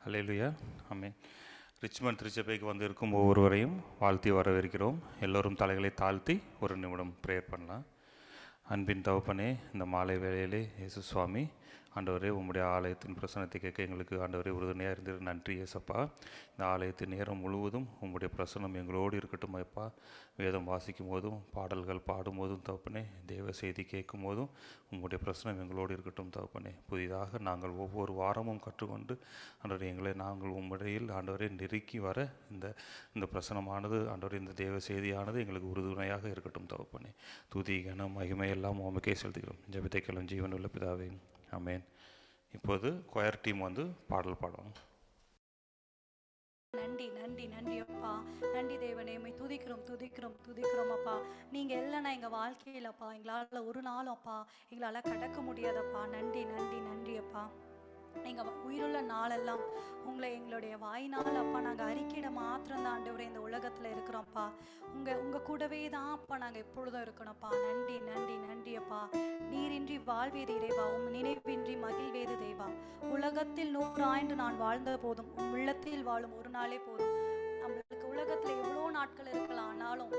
அல்லேலூயா. ஆமென். Richmond திருச்சபைக்கு வந்திருக்கும் ஒவ்வொருவரையும் வாழ்த்தி வரவேற்கிறோம். எல்லோரும் தலைகளை தாழ்த்தி ஒரு நிமிடம் ப்ரேயர் பண்ணலாம். அன்பின் தகப்பனே, இந்த மாலை வேளையிலே இயேசு சுவாமி ஆண்டவரே, உம்முடைய ஆலயத்தின் பிரசன்னத்தை கேட்க எங்களுக்கு ஆண்டவரே உறுதுணையாக இருந்தது. நன்றி ஏசப்பா. இந்த ஆலயத்தின் நேரம் முழுவதும் உம்முடைய பிரசன்னம் எங்களோடு இருக்கட்டும் ஐப்பா. வேதம் வாசிக்கும் போதும், பாடல்கள் பாடும் போதும் தகப்பனே, தேவ செய்தி கேட்கும் போதும் உம்முடைய பிரசன்னம் எங்களோடு இருக்கட்டும் தகப்பனே. புதிதாக நாங்கள் ஒவ்வொரு வாரமும் கற்றுக்கொண்டு ஆண்டவரே எங்களை நாங்கள் உம்முடையில் ஆண்டவரை நெருக்கி வர இந்த பிரசனமானது ஆண்டவரே, இந்த தேவ செய்தியானது எங்களுக்கு உறுதுணையாக இருக்கட்டும் தகப்பனே. துதி கனம் மகிமை எல்லாம் உமக்கே செலுத்துகிறோம். ஜெபத்தை கேளும் ஜீவனுள்ள பிதாவே, ஆமென். இப்போது கொயர் டீம் பாடல் பாடும். நன்றி நன்றி நன்றி அப்பா. நன்றி தேவனே, உம்மை துதிக்கிறோம் துதிக்கிறோம் துதிக்கிறோம் அப்பா. நீங்கள் இல்லைன்னா எங்கள் வாழ்க்கையிலப்பா எங்களால் ஒரு நாளும் அப்பா எங்களால் கடக்க முடியாதப்பா. நன்றி நன்றி நன்றி அப்பா. எங்கள் உயிருள்ள நாளெல்லாம் உங்களை எங்களுடைய வாயினால் அப்பா நாங்கள் அறிக்கையிட மாத்திரம்தான் ஆண்டவரே இந்த உலகத்தில் இருக்கிறோம்ப்பா. உங்கள் கூடவே தான் அப்பா நாங்கள் எப்பொழுதும் இருக்கணும்ப்பா. நன்றி நன்றி நன்றி அப்பா. நீரின்றி வாழ்வேது இறைவா, உம் நினைவின்றி மகிழ்வேது தேவா. உலகத்தில் 100 ஆண்டு நான் வாழ்ந்த போதும் உன் உள்ளத்தில் வாழும் ஒரு நாளே போதும். நம்மளுக்கு உலகத்தில் எவ்வளோ நாட்கள் இருக்கலாம், ஆனாலும்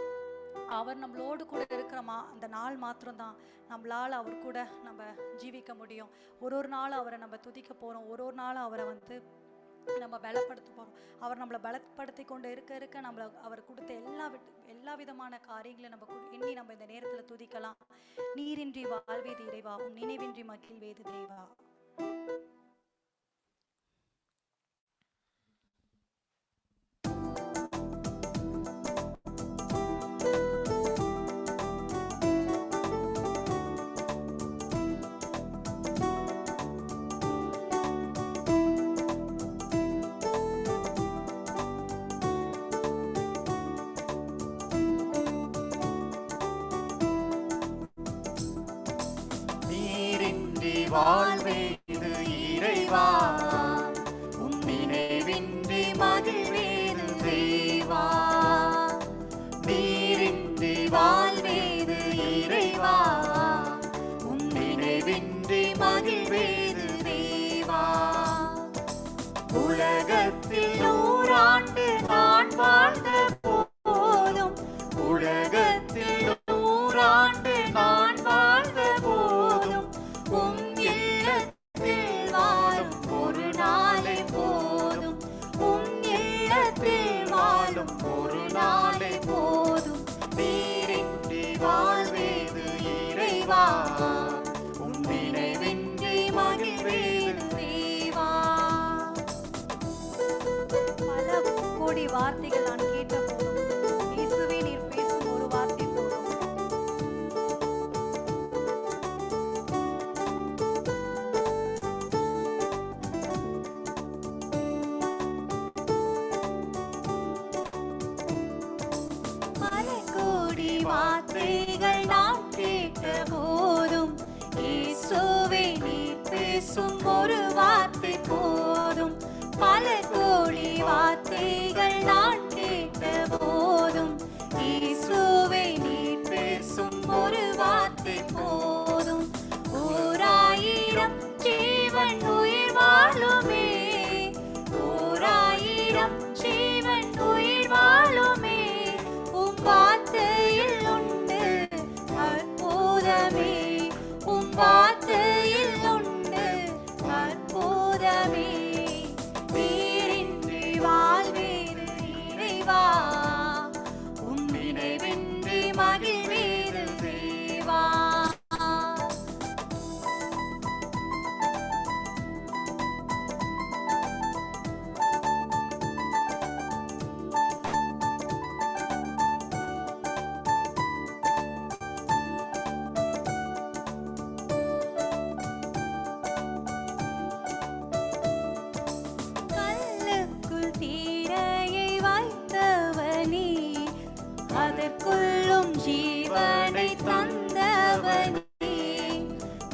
அவர் நம்மளோடு கூட இருக்கிறோமா அந்த நாள் மாத்திரம்தான் நம்மளால் அவர் கூட நம்ம ஜீவிக்க முடியும். ஒரு நாள் அவரை நம்ம துதிக்க போகிறோம், ஒரு நாள் அவரை நம்ம பலப்படுத்த போகிறோம். அவர் நம்மளை பலப்படுத்தி கொண்டு இருக்க நம்மளை அவர் கொடுத்த எல்லா விதமான காரியங்களையும் நம்ம எண்ணி நம்ம இந்த நேரத்தில் துதிக்கலாம். நீரின்றி வாழ்வேது இறைவா, உன் நினைவின்றி மகிழ்வேது தேவா. வாழ்வேது இறைவா, உம் நினைவின்றி மகிழ்வேது தேவா. நீரின்றி வாழ்வேது இறைவா, உம் நினைவின்றி மகிழ்வேது தேவா. உலகத்தில் 100 ஆண்டு நான் வாழ்ந்த போதும், உலகத்தில் 100 ஆண்டு நான் வாழ்ந்த போதும், உம் இல்லத்தில் வாழும் ஒரு நாளே போதும், உம் இல்லத்தில் வாழும் ஒரு நாளே போதும். நீரின்றி வாழ்வேது இறைவா, உம் நினைவின்றி மகிழ்வேது தேவா. பல கோடி வார்த்தைகள் நான் கேட்ட போதும் இயேசுவே நீர் பேசும் ஒரு வார்த்தை போதும். வார்த்தைகள் நான் கேட்ட போதும் இயேசுவே நீர் பேசும் ஒரு வார்த்தை போதும். பல கோடி வார்த்தைகள் நான் கேட்ட போதும் இயேசுவே நீர் பேசும் ஒரு வார்த்தை போதும். 1000 ஜீவன் உயிர் வாழுமே, 1000 ஜீவன் உயிர் வாழுமே, உம் வார்த்தையில் உண்டு அற்புதமே, உம் வார்த்தையில் உண்டு அற்புதமே. நீரின்றி வாழ்வேது இறைவா, உம் நினைவின்றி மகிழ்வேது தேவா. கல்லுக்குள் தீரையை வைத்தவனே, அதற்குள்ளும் ஜீவனை தந்தவனே.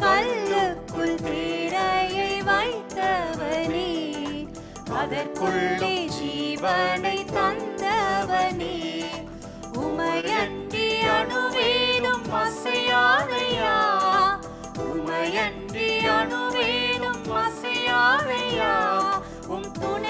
கல்லுக்குள் தீரையை வைத்தவனே, அதற்குள்ளே ஜீவனை தந்தவனே. உமையன்றி அணுவேதும் அசையாதையா, உமையன்றி அணுவேதும் அசையாதையா. உம் துணை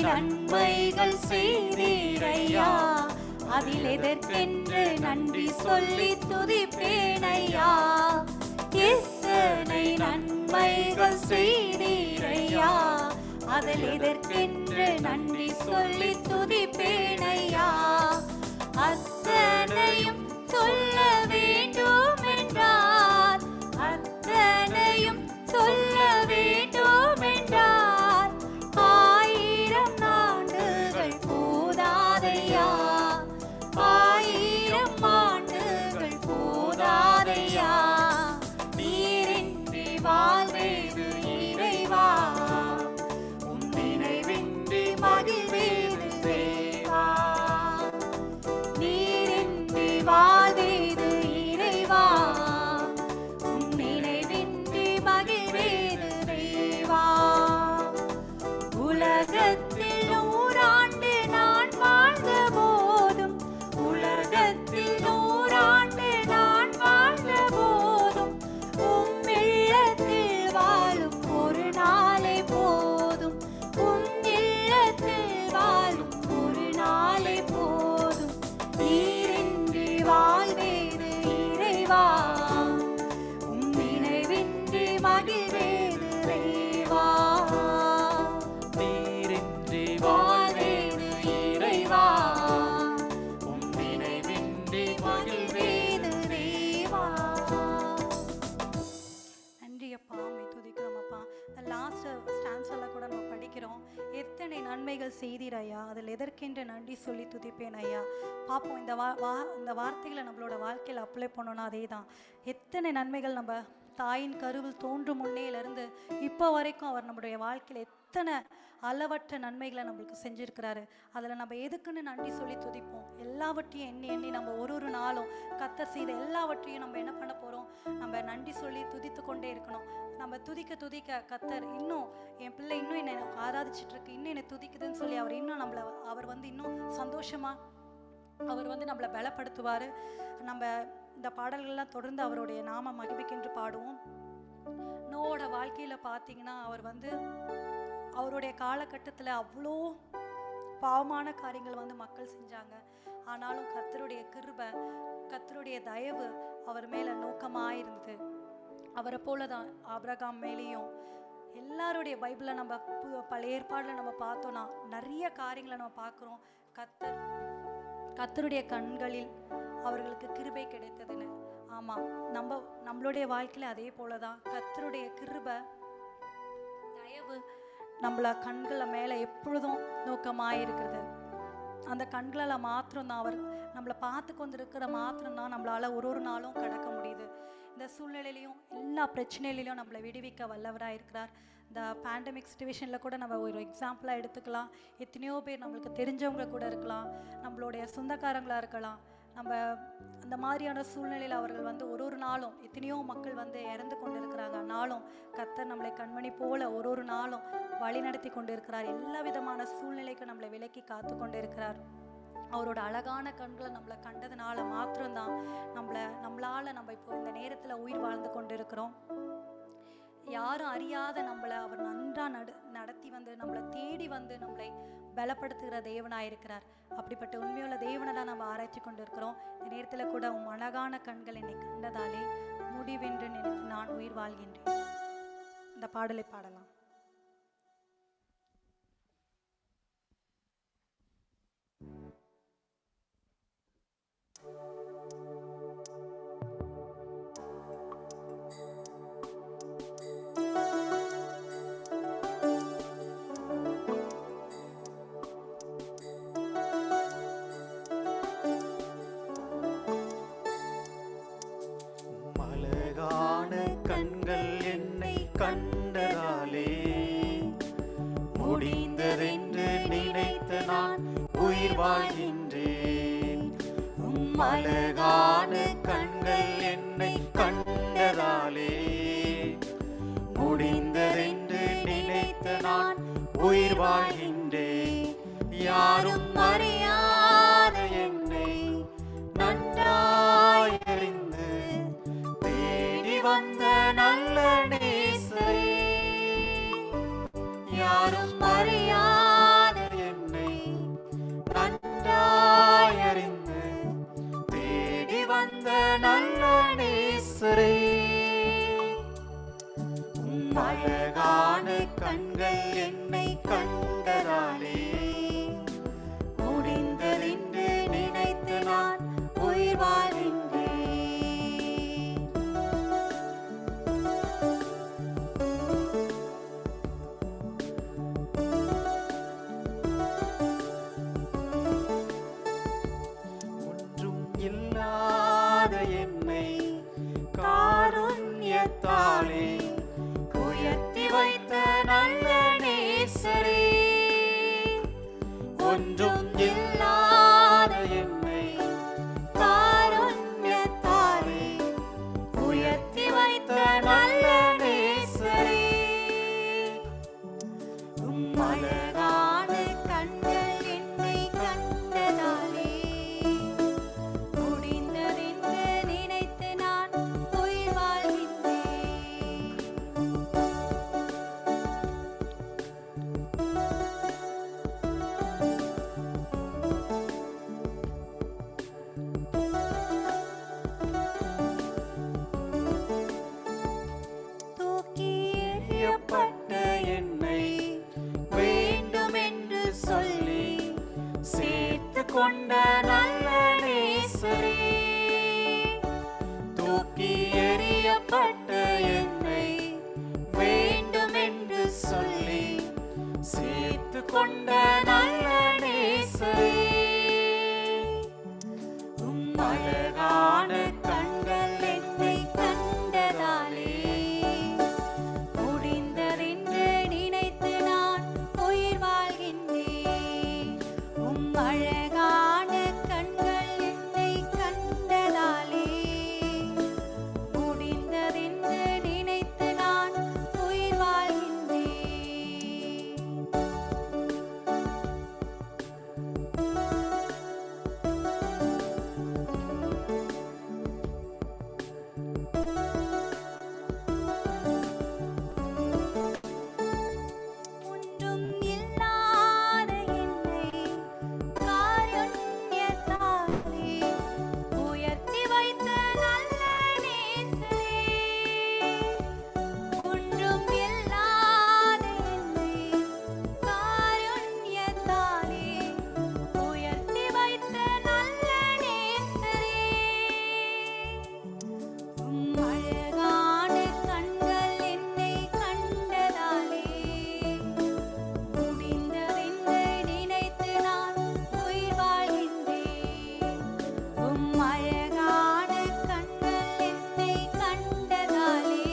நன்மைகள் செய்தீரையா, அதில் எதற்கென்று நன்றி சொல்லி துதிப்பேனையா. எத்தனை நன்மைகள் செய்தீரையா, அதில் எதற்கென்று நன்றி சொல்லி துதிப்பேனையா. அத்தனையும் சொல்ல வேண்டும் என்றார், அத்தனையும் சொல்ல வேண்டும் என்றார். 1000 ஆண்டுகள் போதாதையா, 1000 ஆண்டுகள் போதாதையா. நீரின்றி வாழ்வேது இறைவா, உம் நினைவின்றி மகிழ்வேது தேவா. நீரின்றி வாழ்வேது இறைவா, உம் நினைவின்றி மகிழ்வேது தேவா. உலகத்தில் 100 ஆண்டு நான் வாழ்ந்த போதும், உலகத்தில் 100 ஆண்டு நான் வாழ்ந்த போதும், உம் இல்லத்தில் வாழும் ஒரு நாளே போதும், உம் இல்லத்தில் வாழும் ஒரு நாளே போதும். நீரின்றி வாழ்வேது இறைவா, உம் நினைவின்றி மகிழ்வேது தேவா. நீரின்றி வாழ்வேது இறைவா, உம் நினைவின்றி மகிழ்வேது தேவா. நன்றி அப்பா, உம்மை துதிக்கிறோம் அப்பா. இந்த லாஸ்ட் ஸ்டான்ஸில் கூட நம்ம படிக்கிறோம், எத்தனை நன்மைகள் செய்தீர் ஐயா, அதில் எதற்கென்று நன்றி சொல்லி துதிப்பேன் ஐயா. பார்ப்போம், இந்த வார்த்தைகளை நம்மளோட வாழ்க்கையில் அப்ளை பண்ணோன்னா அதே தான். எத்தனை நன்மைகள் நம்ம தாயின் கருவில் தோன்றும் முன்னேலேருந்து இப்போ வரைக்கும் அவர் நம்மளுடைய வாழ்க்கையில் எத்தனை அளவற்ற நன்மைகளை நம்மளுக்கு செஞ்சுருக்கிறாரு. அதில் நம்ம எதுக்குன்னு நன்றி சொல்லி துதிப்போம். எல்லாவற்றையும் எண்ணி எண்ணி நம்ம ஒரு நாளும் கர்த்தர் செய்த எல்லாவற்றையும் நம்ம என்ன பண்ண போகிறோம், நம்ம நன்றி சொல்லி துதித்து கொண்டே இருக்கணும். நம்ம துதிக்க துதிக்க கர்த்தர் இன்னும் என் பிள்ளை இன்னும் என்னை ஆராதிச்சிட்டு இருக்கு, இன்னும் என்னை துதிக்குதுன்னு சொல்லி அவர் இன்னும் அவர் இன்னும் சந்தோஷமா அவர் நம்மளை பலப்படுத்துவார். நம்ம இந்த பாடல்கள்லாம் தொடர்ந்து அவருடைய நாம மகிமைக்கென்று பாடுவோம். நோவோட வாழ்க்கையில் பார்த்தீங்கன்னா அவர் அவருடைய காலகட்டத்தில் அவ்வளோ பாவமான காரியங்கள் மக்கள் செஞ்சாங்க. ஆனாலும் கர்த்தருடைய கிருபை, கர்த்தருடைய தயவு அவர் மேலே நோக்கமாயிருந்தது. அவரை போல தான் ஆபிரகாம் மேலேயும் எல்லாருடைய பைபிளில் நம்ம பழைய ஏற்பாடில் நம்ம பார்த்தோன்னா நிறைய காரியங்களை நம்ம பார்க்குறோம். கர்த்தருடைய கண்களில் அவர்களுக்கு கிருபை கிடைத்ததுன்னு. ஆமாம், நம்மளுடைய வாழ்க்கையில் அதே போல தான் கர்த்தருடைய கிருபை தயவு நம்மள கண்களை மேலே எப்பொழுதும் நோக்கமாயிருக்கிறது. அந்த கண்களில் மாத்திரம்தான் அவர் நம்மளை பார்த்து கொண்டிருக்கிற மாத்திரம்தான் நம்மளால் ஒரு நாளும் கடக்க முடியுது. இந்த சூழ்நிலையிலையும் எல்லா பிரச்சனையிலையும் நம்மளை விடுவிக்க வல்லவராக இருக்கிறார். இந்த பேண்டமிக் சுச்சுவேஷனில் கூட நம்ம ஒரு எக்ஸாம்பிளாக எடுத்துக்கலாம். எத்தனையோ பேர் நம்மளுக்கு தெரிஞ்சவங்க கூட இருக்கலாம், நம்மளுடைய சொந்தக்காரங்களாக இருக்கலாம். நம்ம அந்த மாதிரியான சூழ்நிலையில் அவர்கள் ஒரு நாளும் எத்தனையோ மக்கள் இறந்து கொண்டு இருக்கிறாங்க. ஆனாலும் கர்த்தர் நம்மளை கண்மணி போல ஒரு நாளும் வழி நடத்தி கொண்டு இருக்கிறார். எல்லா விதமான சூழ்நிலைக்கு நம்மளை விலக்கி காத்து கொண்டு இருக்கிறார். அவரோட அழகான கண்களை நம்மளை கண்டதுனால மாத்திரம்தான் நம்மளால நம்ம இப்போ இந்த நேரத்தில் உயிர் வாழ்ந்து கொண்டு இருக்கிறோம். யாரும் அறியாத நம்மளை அவர் நன்றாக நடத்தி நம்மளை தேடி நம்மளை பலப்படுத்துகிற தேவனாயிருக்கிறார். அப்படிப்பட்ட உண்மையுள்ள தேவனை தான் நம்ம ஆராய்ச்சி கொண்டு இருக்கிறோம். இந்த நேரத்தில் கூட உன் அழகான கண்கள் என்னை கண்டதாலே முடிவென்று நினைத்து நான் உயிர் வாழ்கின்றேன். இந்த பாடலை பாடலாம். கண்கள் என்னை கண்டதாலே முடிந்ததென்று நினைத்து நான் உயிர் வாழ்கின்றேன். அழகான கண்கள் என்னை கண்டதாலே முடிந்ததென்று நினைத்து நான் உயிர் வாழ்கின்றேன். யாரும் அறியாத என்னை நன்றாய் அறிந்து தேடி வந்த நல்ல நேசரே, யாரும் அறியாத அழகான கண்கள் என்னை கண்டதாலே முடிந்ததென்று நினைத்து நான் உயிர் வாழ்கின்றேன். தூக்கி எறியப்பட்ட என்னை வேண்டும் என்று சொல்லி சேர்த்து கொண்ட நல்ல நேசரே, தூக்கி எறியப்பட்ட என்னை வேண்டும் என்று சொல்லி சேர்த்து கொண்ட நல்ல நேசரே, உம் அழகான கண்கள் என்னை கண்டதாலே முடிந்ததென்று நினைத்து நான் உயிர் வாழ்கின்றேன். உம் அழகான கண்கள் என்னை கண்டதாலே முடிந்ததென்று நினைத்து நான் உயிர் வாழ்கின்றேன். ஒன்றும் இல்லாத என்னை காருண்யத்தாலே உயர்த்தி வைத்த நல்ல நேசரே, ஒன்றும் இல்லாத என்னை காருண்யத்தாலே உயர்த்தி வைத்த நல்ல நேசரே, உம் அழகான கண்கள் என்னை கண்டதாலே முடிந்ததென்று நினைத்து நான் உயிர் வாழ்கின்றேன். உம் அழகான கண்கள் என்னை கண்டதாலே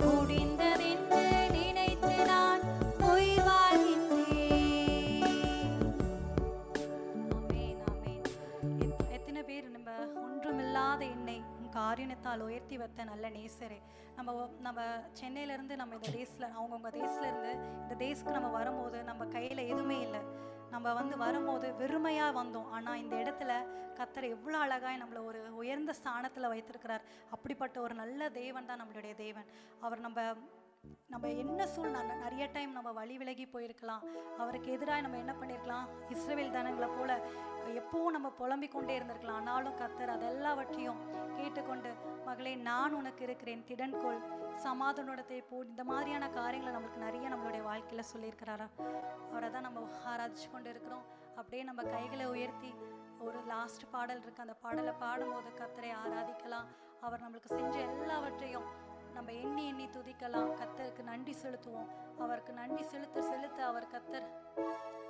முடிந்ததென்று நினைத்து நான் உயிர் வாழ்கின்றேன். ஆமென், ஆமென். எத்தனை பேர் நம்ம ஒன்றுமில்லாத என்னை உன் காரியத்தால் உயர்த்தி வைத்த நல்ல நேசரே. நம்ம சென்னையிலேருந்து நம்ம இந்த தேசத்தில் அவங்கவுங்க தேசத்துலேருந்து இந்த தேசத்துக்கு நம்ம வரும்போது நம்ம கையில் எதுவுமே இல்லை. நம்ம வரும்போது வெறுமையாக வந்தோம். ஆனால் இந்த இடத்துல கர்த்தர் எவ்வளோ அழகாய் நம்மளை ஒரு உயர்ந்த ஸ்தானத்தில் வைத்திருக்கிறார். அப்படிப்பட்ட ஒரு நல்ல தேவன் தான் நம்மளுடைய தேவன். அவர் நம்ம என்ன நிறைய டைம் நம்ம வழி விலகி போயிருக்கலாம். அவருக்கு எதிராக நம்ம என்ன பண்ணியிருக்கலாம், இஸ்ரவேல் ஜனங்களை போல எப்பவும் நம்ம புலம்பிக் கொண்டே இருந்திருக்கலாம். ஆனாலும் கர்த்தர் அதெல்லாவற்றையும் கேட்டுக்கொண்டு, மகளே நான் உனக்கு இருக்கிறேன், திடன்கொள், சமாதானத்தை போ, இந்த மாதிரியான காரியங்களை நம்மளுடைய வாழ்க்கையில் சொல்லியிருக்கிறாரா. அவரை தான் நம்ம ஆராதிச்சு கொண்டு இருக்கிறோம். அப்படியே நம்ம கைகளை உயர்த்தி ஒரு லாஸ்ட் பாடல் இருக்கு, அந்த பாடலை பாடும்போது கர்த்தரை ஆராதிக்கலாம். அவர் நம்மளுக்கு செஞ்ச எல்லாவற்றையும் நம்ம எண்ணி எண்ணி துதிக்கலாம். கர்த்தருக்கு நன்றி செலுத்துவோம். அவருக்கு நன்றி செலுத்த அவர் கர்த்தர்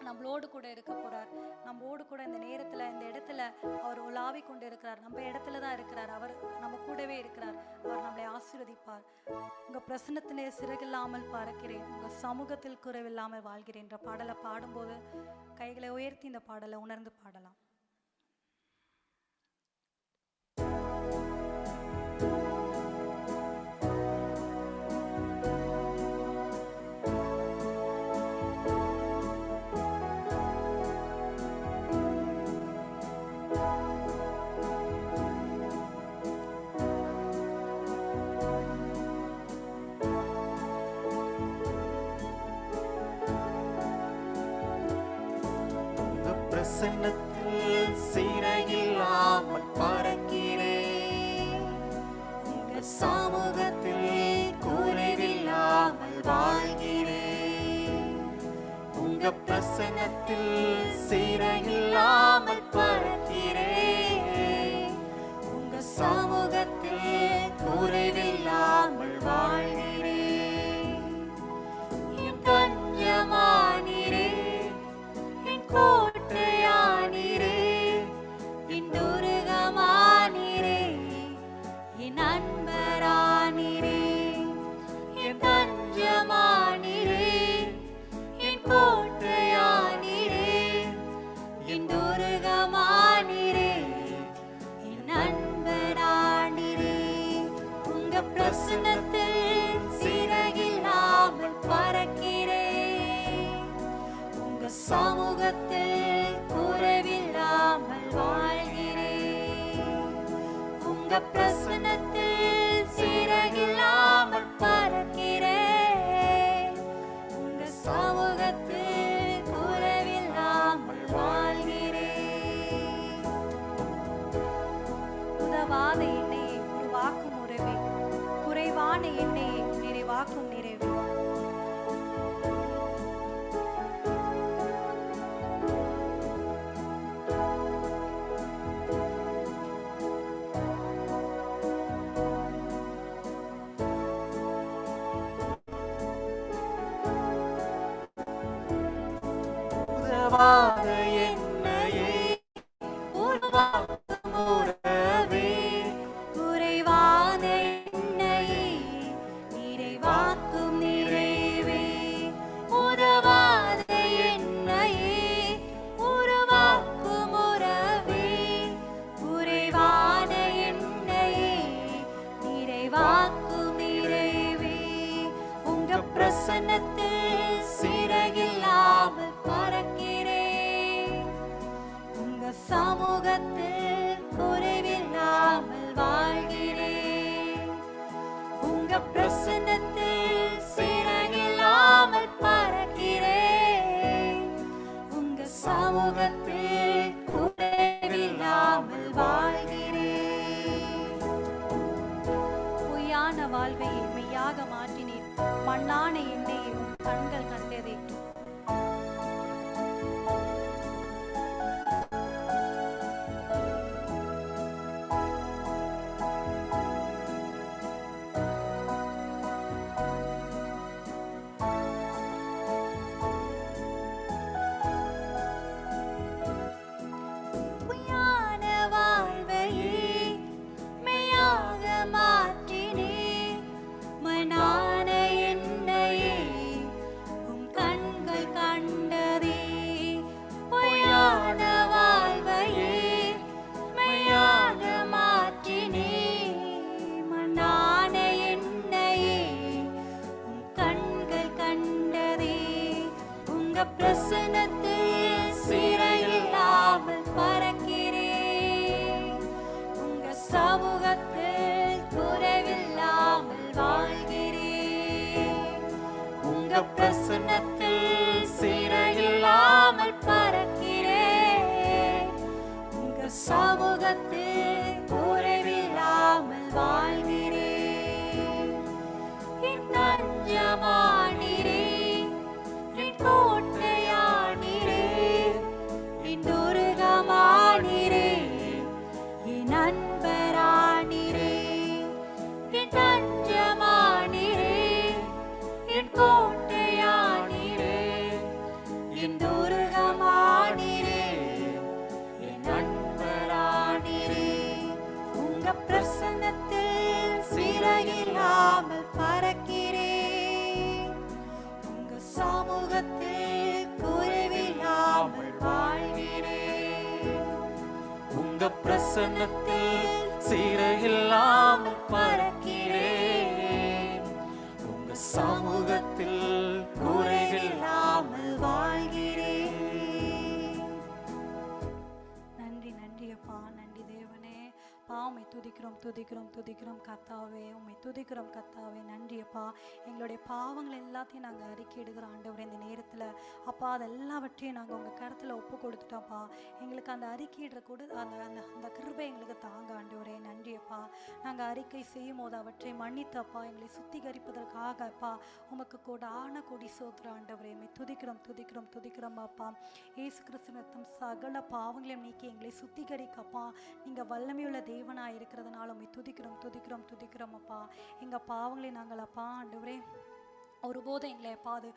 நம்மளோடு கூட இருக்க போறார். நம்மோடு கூட இந்த நேரத்தில் இந்த இடத்துல அவர் உலாவி கொண்டு இருக்கிறார். நம்ம இடத்துல தான் இருக்கிறார். அவர் நம்ம கூடவே இருக்கிறார். அவர் நம்மளை ஆசீர்வதிப்பார். உங்க பிரசன்னத்திலே சிறகில்லாமல் பறக்கிறேன், உங்க சமூகத்தில் குறைவில்லாமல் வாழ்கிறேன் என்ற பாடலை பாடும்போது கைகளை உயர்த்தி இந்த பாடலை உணர்ந்து பாடலாம். பிரசன்னத்தில் சிறையில்லாமல் பறக்கிறேன், உங்க சமூகத்தில் குறைவில்லாமல் வாழ்கிறேன். உங்க பிரசன்னத்தில் சிறையில்லாமல் பறக்கிறேன், உங்க சமூகத்தில் குறைவில்லாமல் வாழ்கிறேன். என் தஞ்சமானீரே, என் கோட்டையானீரே, என் துருகமானீரே, என் அன்பரானீரே, என் தஞ்சமானீரே, என் கோட்டையானீரே, என் துருகமானீரே, என் அன்பரானீரே. உங்க பிரசன்னத்தில் சமூகத்தில் குறைவில்லாமல் வாழ்கிறேன். உங்க பிரசன்னத்தில் சிறகில்லாமல் பறக்கிறேன். உங்க சமூகத்தில் குறைவில்லாமல் வாழ்கிறேன். உதவாத எண்ணெயை உருவாக்கும் உறவே, குறைவான எண்ணெயை நிறைவாக்கும் நிறைவே. உதவாத என்னையே உருவாக்கும் உறவே, குறைவான எண்ணெயை நிறைவாக்கும் நிறைவே. உதவாத எண்ணெயை உருவாக்கும் உறவே, குறைவான எண்ணெயை நிறைவாக்கும் நிறைவே. உங்க பிரசன்னத்தில் சிறகில்லாமல் பறக்கிறேன். உங்க சமூகத்தில் குறைவில்லாமல் வாழ்கிறேன். உங்க பிரசன்னத்தில் சிறகில்லாமல் பறக்கிறேன். உங்க சமூகத்தில் குறைவில்லாமல் வாழ்கிறேன். பொய்யான வாழ்வை மெய்யாக மாற்றினீர், மண்ணான எண்ணெயை உன் கண்கள் கண்டதே. பொய்யான வாழ்வையே மெய்யாக மாற்றினீர். மண்ணான எண்ணெயை உம் கண்கள் கண்டதே. பொய்யான வாழ்வையே மெய்யாக மாற்றினீர். மண்ணான எண்ணெயை உம் கண்கள் கண்டதே. உங்க பிரசன்னத்தில் சிறையில்லாமல் பறக்கிறேன். உங்க சமூகத்தில் குறைவில்லாமல் வாழ்கிறேன். உங்க பிரசன்னத்தில் சிறையில்லாமல் பறக்கிறேன். உங்க சமூகத்தில் குறைவில்லாமல் வாழ்கிறேன். என் தஞ்சமானீரே, என் கோட்டையானீரே, என் துருகமானீரே, என் அன்பரானீரே. என் தஞ்சமானீரே, என் கோட்டையானீரே, என் துருகமானீரே, என் அன்பரானீரே. உங்க பிரசன்னத்தில் சிறையில்லாமல் பறக்கிறேன். உங்க சமூகத்தில் குறைவில்லாமல் வாழ்கிறேன். உங்க பிரசன்னத்தில் சிறையில்லாமல் பறக்கிறேன். உங்க சமூகத்தில் குறைவில்லாமல் வாழ்கிறேன். நன்றி நன்றி அப்பா, நன்றி தேவனே. பா உம்மை துதிக்கிறோம் துதிக்கிறோம் துதிக்கிறோம் கர்த்தாவே, உம்மை துதிக்கிறோம் கர்த்தாவே. நன்றி அப்பா. எங்களுடைய பாவங்கள் எல்லாத்தையும் நாங்கள் அறிக்கையிடுகிறோம் ஆண்டவரே இந்த நேரத்தில். அப்பா அது எல்லாவற்றையும் நாங்கள் உங்கள் கருத்தில் ஒப்பு கொடுத்துட்டோம்ப்பா. எங்களுக்கு அந்த அறிக்கையிடுற கூட அந்த அந்த அந்த கிருபை எங்களுக்கு தாங்க ஆண்டவரே. நன்றி அப்பா. நாங்கள் அறிக்கை செய்யும் போது அவற்றை மன்னித்தப்பா எங்களை சுத்திகரிப்பதற்காக அப்பா உமக்கு கொடான கொடி சோத்திர ஆண்டவரே. உம்மை துதிக்கிறோம் துதிக்கிறோம் துதிக்கிறோம் அப்பா. இயேசு கிறிஸ்து ரத்தம் சகல பாவங்களையும் நீக்கி எங்களை சுத்திகரிக்கப்பா. நீங்கள் வல்லமையுள்ள தேவனாக இருக்கிறதுனால உம்மை துதிக்கிறோம் துதிக்கிறோம் துதிக்கிறோம் அப்பா. எங்கள் பாவங்களை நாங்கள் அப்பா ஆண்டவரே ஒருபோதும் எங்களை பாது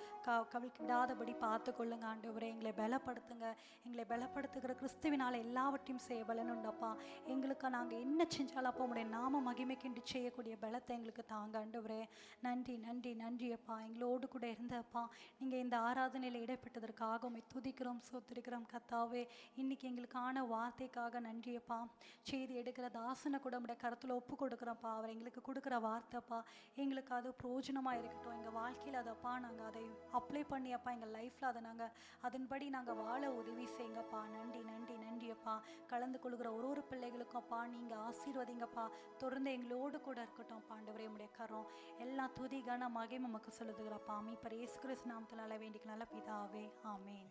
கவிழ்க்கு விடாதபடி பார்த்து கொள்ளுங்க ஆண்டவரே. எங்களை பலப்படுத்துங்க. எங்களை பலப்படுத்துகிற கிறிஸ்துவினால் எல்லாவற்றையும் செய்ய பலனுண்டப்பா. எங்களுக்கு நாங்கள் என்ன செஞ்சாலும் அப்பா உங்களுடைய நாம மகிமைக்கின்றி செய்யக்கூடிய பலத்தை எங்களுக்கு தாங்க ஆண்டவரே. நன்றி நன்றி நன்றி அப்பா. எங்களோடு கூட இருந்தப்பா நீங்கள் இந்த ஆராதனையில் இடப்பட்டதற்காக உம்மை துதிக்கிறோம் சோத்திருக்கிறோம் கர்த்தாவே. இன்னைக்கு எங்களுக்கான வார்த்தைக்காக நன்றியப்பா. செய்தி எடுக்கிற தாசனை கூட உடைய கருத்தில் ஒப்பு கொடுக்குறோம்ப்பா. அவர் எங்களுக்கு கொடுக்குற வார்த்தைப்பா எங்களுக்கு அது பிரயோஜனமாக இருக்கட்டும். எங்கள் வாழ்க்கை வாழ்க்கையில் அதப்பா நாங்கள் அதை அப்ளை பண்ணி அப்பா எங்கள் லைஃப்பில் அதை நாங்கள் அதன்படி நாங்கள் வாழ உதவி செய்யுங்கப்பா. நன்றி நன்றி நன்றியப்பா. கலந்து கொள்கிற ஒரு பிள்ளைகளுக்கும் அப்பா நீங்கள் ஆசீர்வதிங்கப்பா. தொடர்ந்து எங்களோடு கூட இருக்கட்டும் ஆண்டவரே. உடைய கரம் எல்லா துதி கன மகிமை நமக்கு செலுத்துகிறப்பா. மீட்பர் இயேசு கிறிஸ்து நாமத்தினால வேண்டிக்க நல்ல பிதாவே, ஆமென்.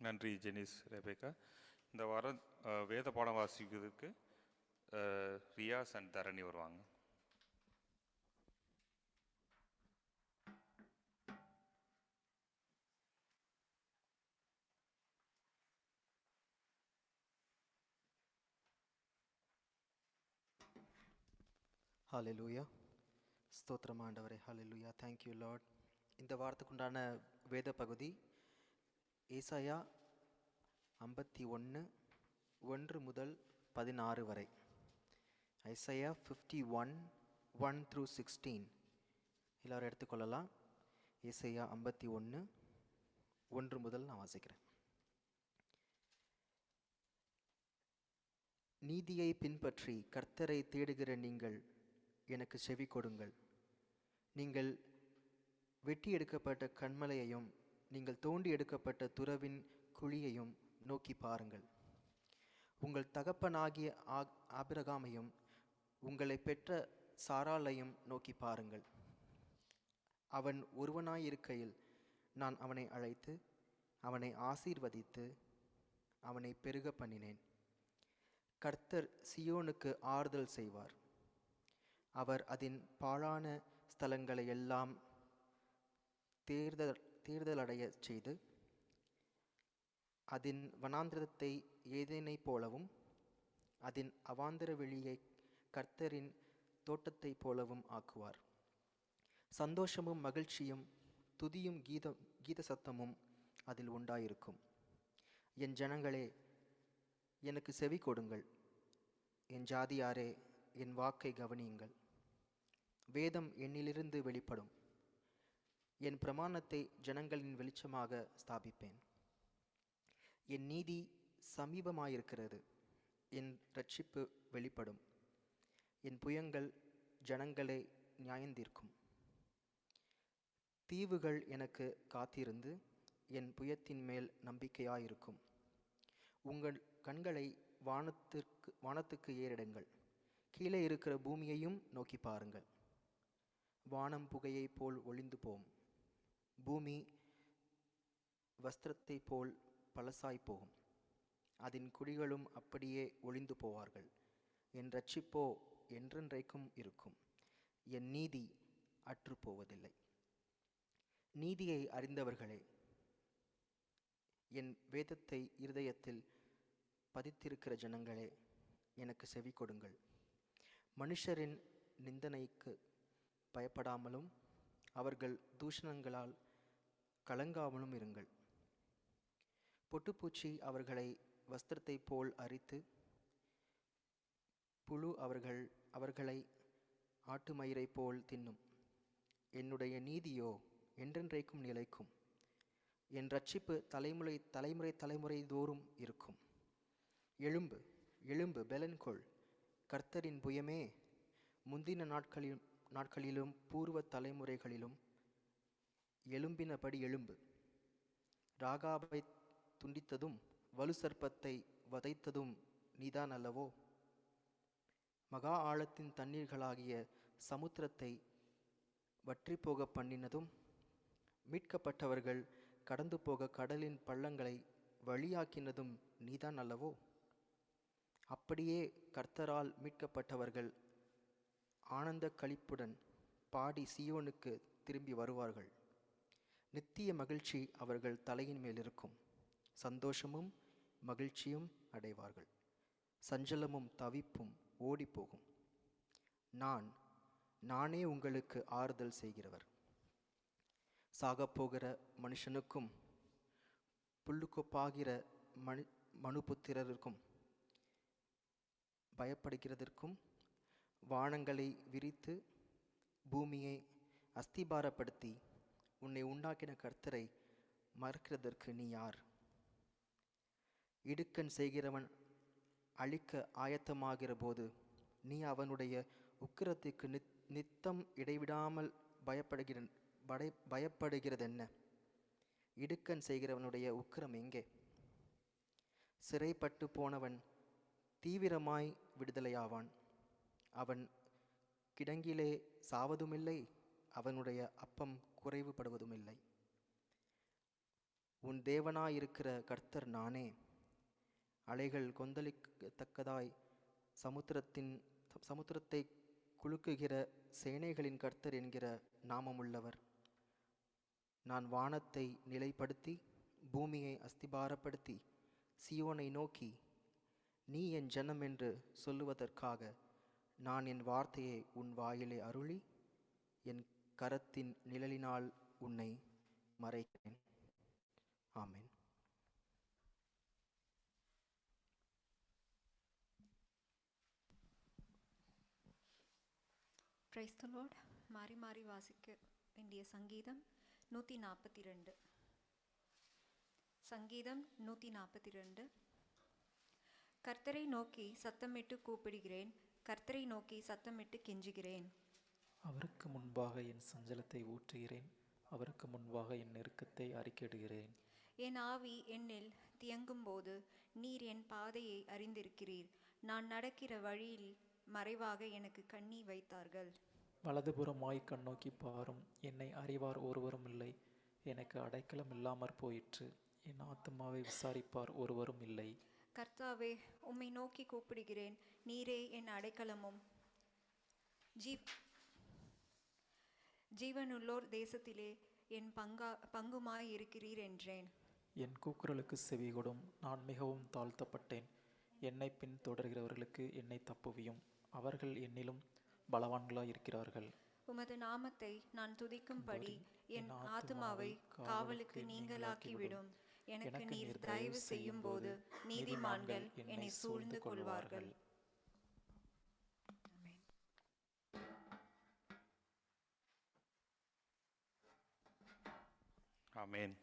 நன்றி ஜெனிஸ் ரெபேக்கா. இந்த வாரம் வேத பாடம் வாசிக்கிறதுக்கு ரியாஸ் அண்ட் தரணி வருவாங்க. ஹalleluya. ஸ்தோத்திரம் ஆண்டவரே. ஹalleluya. Thank you Lord. இந்த வாரத்துக்குண்டான வேத பகுதி ஏசாயா 51 1 முதல் 16 வரை. ஐசாயா 51 1 through 16 எல்லாரும் எடுத்துக்கொள்ளலாம். ஏசாயா 51 1 முதல் நான் வாசிக்கிறேன். நீதியை பின்பற்றி கர்த்தரை தேடுகிற நீங்கள் எனக்கு செவி கொடுங்கள். நீங்கள் வெட்டி எடுக்கப்பட்ட கன்மலையையும் நீங்கள் தோண்டி எடுக்கப்பட்ட துறவின் குழியையும் நோக்கி பாருங்கள். உங்கள் தகப்பனாகிய ஆபிரகாமையும் உங்களை பெற்ற சாராளையும் நோக்கி பாருங்கள். அவன் ஒருவனாயிருக்கையில் நான் அவனை அழைத்து அவனை ஆசீர்வதித்து அவனை பெருக பண்ணினேன். கர்த்தர் சியோனுக்கு ஆறுதல் செய்வார். அவர் அதன் பாழான ஸ்தலங்களை எல்லாம் தேர்தலடைய செய்து அதன் வனாந்திரத்தை ஏதேனை போலவும் அதன் அவாந்திர வெளியை கர்த்தரின் தோட்டத்தை போலவும் ஆக்குவார். சந்தோஷமும் மகிழ்ச்சியும் துதியும் கீத சத்தமும் அதில் உண்டாயிருக்கும். என் ஜனங்களே எனக்கு செவி கொடுங்கள். என் ஜாதியாரே என் வாக்கை கவனியுங்கள். வேதம் என்னிலிருந்து வெளிப்படும். என் பிரமாணத்தை ஜனங்களின் வெளிச்சமாக ஸ்தாபிப்பேன். என் நீதி சமீபமாயிருக்கிறது. என் இரட்சிப்பு வெளிப்படும். என் புயங்கள் ஜனங்களை நியாயந்தீர்க்கும். தீவுகள் எனக்கு காத்திருந்து என் புயத்தின் மேல் நம்பிக்கையாயிருக்கும். உங்கள் கண்களை வானத்துக்கு ஏறிடுங்கள். கீழே இருக்கிற பூமியையும் நோக்கி பாருங்கள். வானம் புகையை போல் ஒளிந்து போம். பூமி வஸ்திரத்தை போல் பழசாய் போகும். அதன் குடிகளும் அப்படியே ஒளிந்து போவார்கள். என் இரட்சிப்போ என்றென்றைக்கும் இருக்கும். என் நீதி அற்று போவதில்லை. நீதியை அறிந்தவர்களே, என் வேதத்தை இருதயத்தில் பதித்திருக்கிற ஜனங்களே, எனக்கு செவி கொடுங்கள். மனுஷரின் நிந்தனைக்கு பயப்படாமலும் அவர்கள் தூஷணங்களால் கலங்காமலும் இருங்கள். பொட்டுப்பூச்சி அவர்களை வஸ்திரத்தை போல் அரித்து புழு அவர்களை ஆட்டுமயிரை போல் தின்னும். என்னுடைய நீதியோ என்றென்றைக்கும் நிலைக்கும். என் இரட்சிப்பு தலைமுறை தோறும் இருக்கும். எழும்பு எழும்பு பெலன்கொள். கர்த்தரின் புயமே, முந்தின நாட்களிலும் பூர்வ தலைமுறைகளிலும் எழும்பினபடி எழும்பு. ராகாபை துண்டித்ததும் வலு சர்ப்பத்தை வதைத்ததும் நீதான் அல்லவோ? மகா ஆழத்தின் தண்ணீர்களாகிய சமுத்திரத்தை வற்றி போக பண்ணினதும் மீட்கப்பட்டவர்கள் கடந்து போக கடலின் பள்ளங்களை வழியாக்கினதும் நீதான் அல்லவோ? அப்படியே கர்த்தரால் மீட்கப்பட்டவர்கள் ஆனந்த களிப்புடன் பாடி சியோனுக்கு திரும்பி வருவார்கள். நித்திய மகிழ்ச்சி அவர்கள் தலையின் மேல் இருக்கும். சந்தோஷமும் மகிழ்ச்சியும் அடைவார்கள். சஞ்சலமும் தவிப்பும் ஓடிப்போகும். நானே உங்களுக்கு ஆறுதல் செய்கிறவர். சாகப்போகிற மனுஷனுக்கும் புல்லுக்கொப்பாகிற மனுபுத்திரருக்கும் பயப்படுகிறதற்கும் வானங்களை விரித்து பூமியை அஸ்திபாரப்படுத்தி உன்னை உண்டாக்கின கர்த்தரை மறக்கிறதற்கு நீ யார்? இடுக்கண் செய்கிறவன் அழிக்க ஆயத்தமாகிற போது நீ அவனுடைய உக்கிரத்துக்கு நித்தம் இடைவிடாமல் பயப்படுகிறதென்ன? இடுக்கண் செய்கிறவனுடைய உக்கிரம் எங்கே? சிறைப்பட்டு போனவன் தீவிரமாய் விடுதலையாவான். அவன் கிடங்கிலே சாவதுமில்லை, அவனுடைய அப்பம் குறைவுபடுவதுமில்லை. உன் தேவனாயிருக்கிற கர்த்தர் நானே. அலைகள் கொந்தளிக்கத்தக்கதாய் சமுத்திரத்தை குலுக்குகிற சேனைகளின் கர்த்தர் என்கிற நாமமுள்ளவர். நான் வானத்தை நிலைப்படுத்தி பூமியை அஸ்திபாரப்படுத்தி சியோனை நோக்கி நீ என் ஜனம் என்று சொல்லுவதற்காக நான் என் வார்த்தையை உன் வாயிலே அருளி என் கரத்தின் நிழலினால் உன்னை மறைக்கிறேன். ஆமென். Praise the Lord. மாறி மாறி வாசிக்க வேண்டிய சங்கீதம் 142. சங்கீதம் 142. கர்த்தரை நோக்கி சத்தமிட்டு கூப்பிடுகிறேன், கர்த்தரை நோக்கி சத்தமிட்டு கெஞ்சுகிறேன். அவருக்கு முன்பாக என் சஞ்சலத்தை ஊற்றுகிறேன், அவருக்கு முன்பாக என் நெருக்கத்தை அறிக்கையிடுகிறேன். என் ஆவி என்னில் தியங்கும் போது நீர் என் பாதையை அறிந்திருக்கிறீர். நான் நடக்கிற வழியில் மறைவாக எனக்கு கண்ணி வைத்தார்கள். வலதுபுறமாய் கண்ணோக்கி பாரும், என்னை அறிவார் ஒருவரும் இல்லை. எனக்கு அடைக்கலம் இல்லாமற் போயிற்று, என் ஆத்துமாவை விசாரிப்பார் ஒருவரும் இல்லை. கர்த்தாவே, உம்மை நோக்கி கூப்பிடுகிறேன், நீரே என் அடைக்கலமும் ஜீவனுள்ளோர் தேசத்திலே என் பங்குமாய் இருக்கிறீர் என்றேன். என் கூக்குரலுக்கு செவிகொடும், நான் மிகவும் தாழ்த்தப்பட்டேன். என்னை பின் தொடர்கிறவர்களுக்கு என்னை தப்புவியும், அவர்கள் என்னிலும் பலவான்களாய் இருக்கிறார்கள். உமது நாமத்தை நான் துதிக்கும்படி என் ஆத்துமாவை காவலுக்கு நீங்களாக்கிவிடும். எனக்கு நீர் தயவு செய்யும் போது நீதிமான்கள் என்னை சூழ்ந்து கொள்வார்கள். ஆமென்.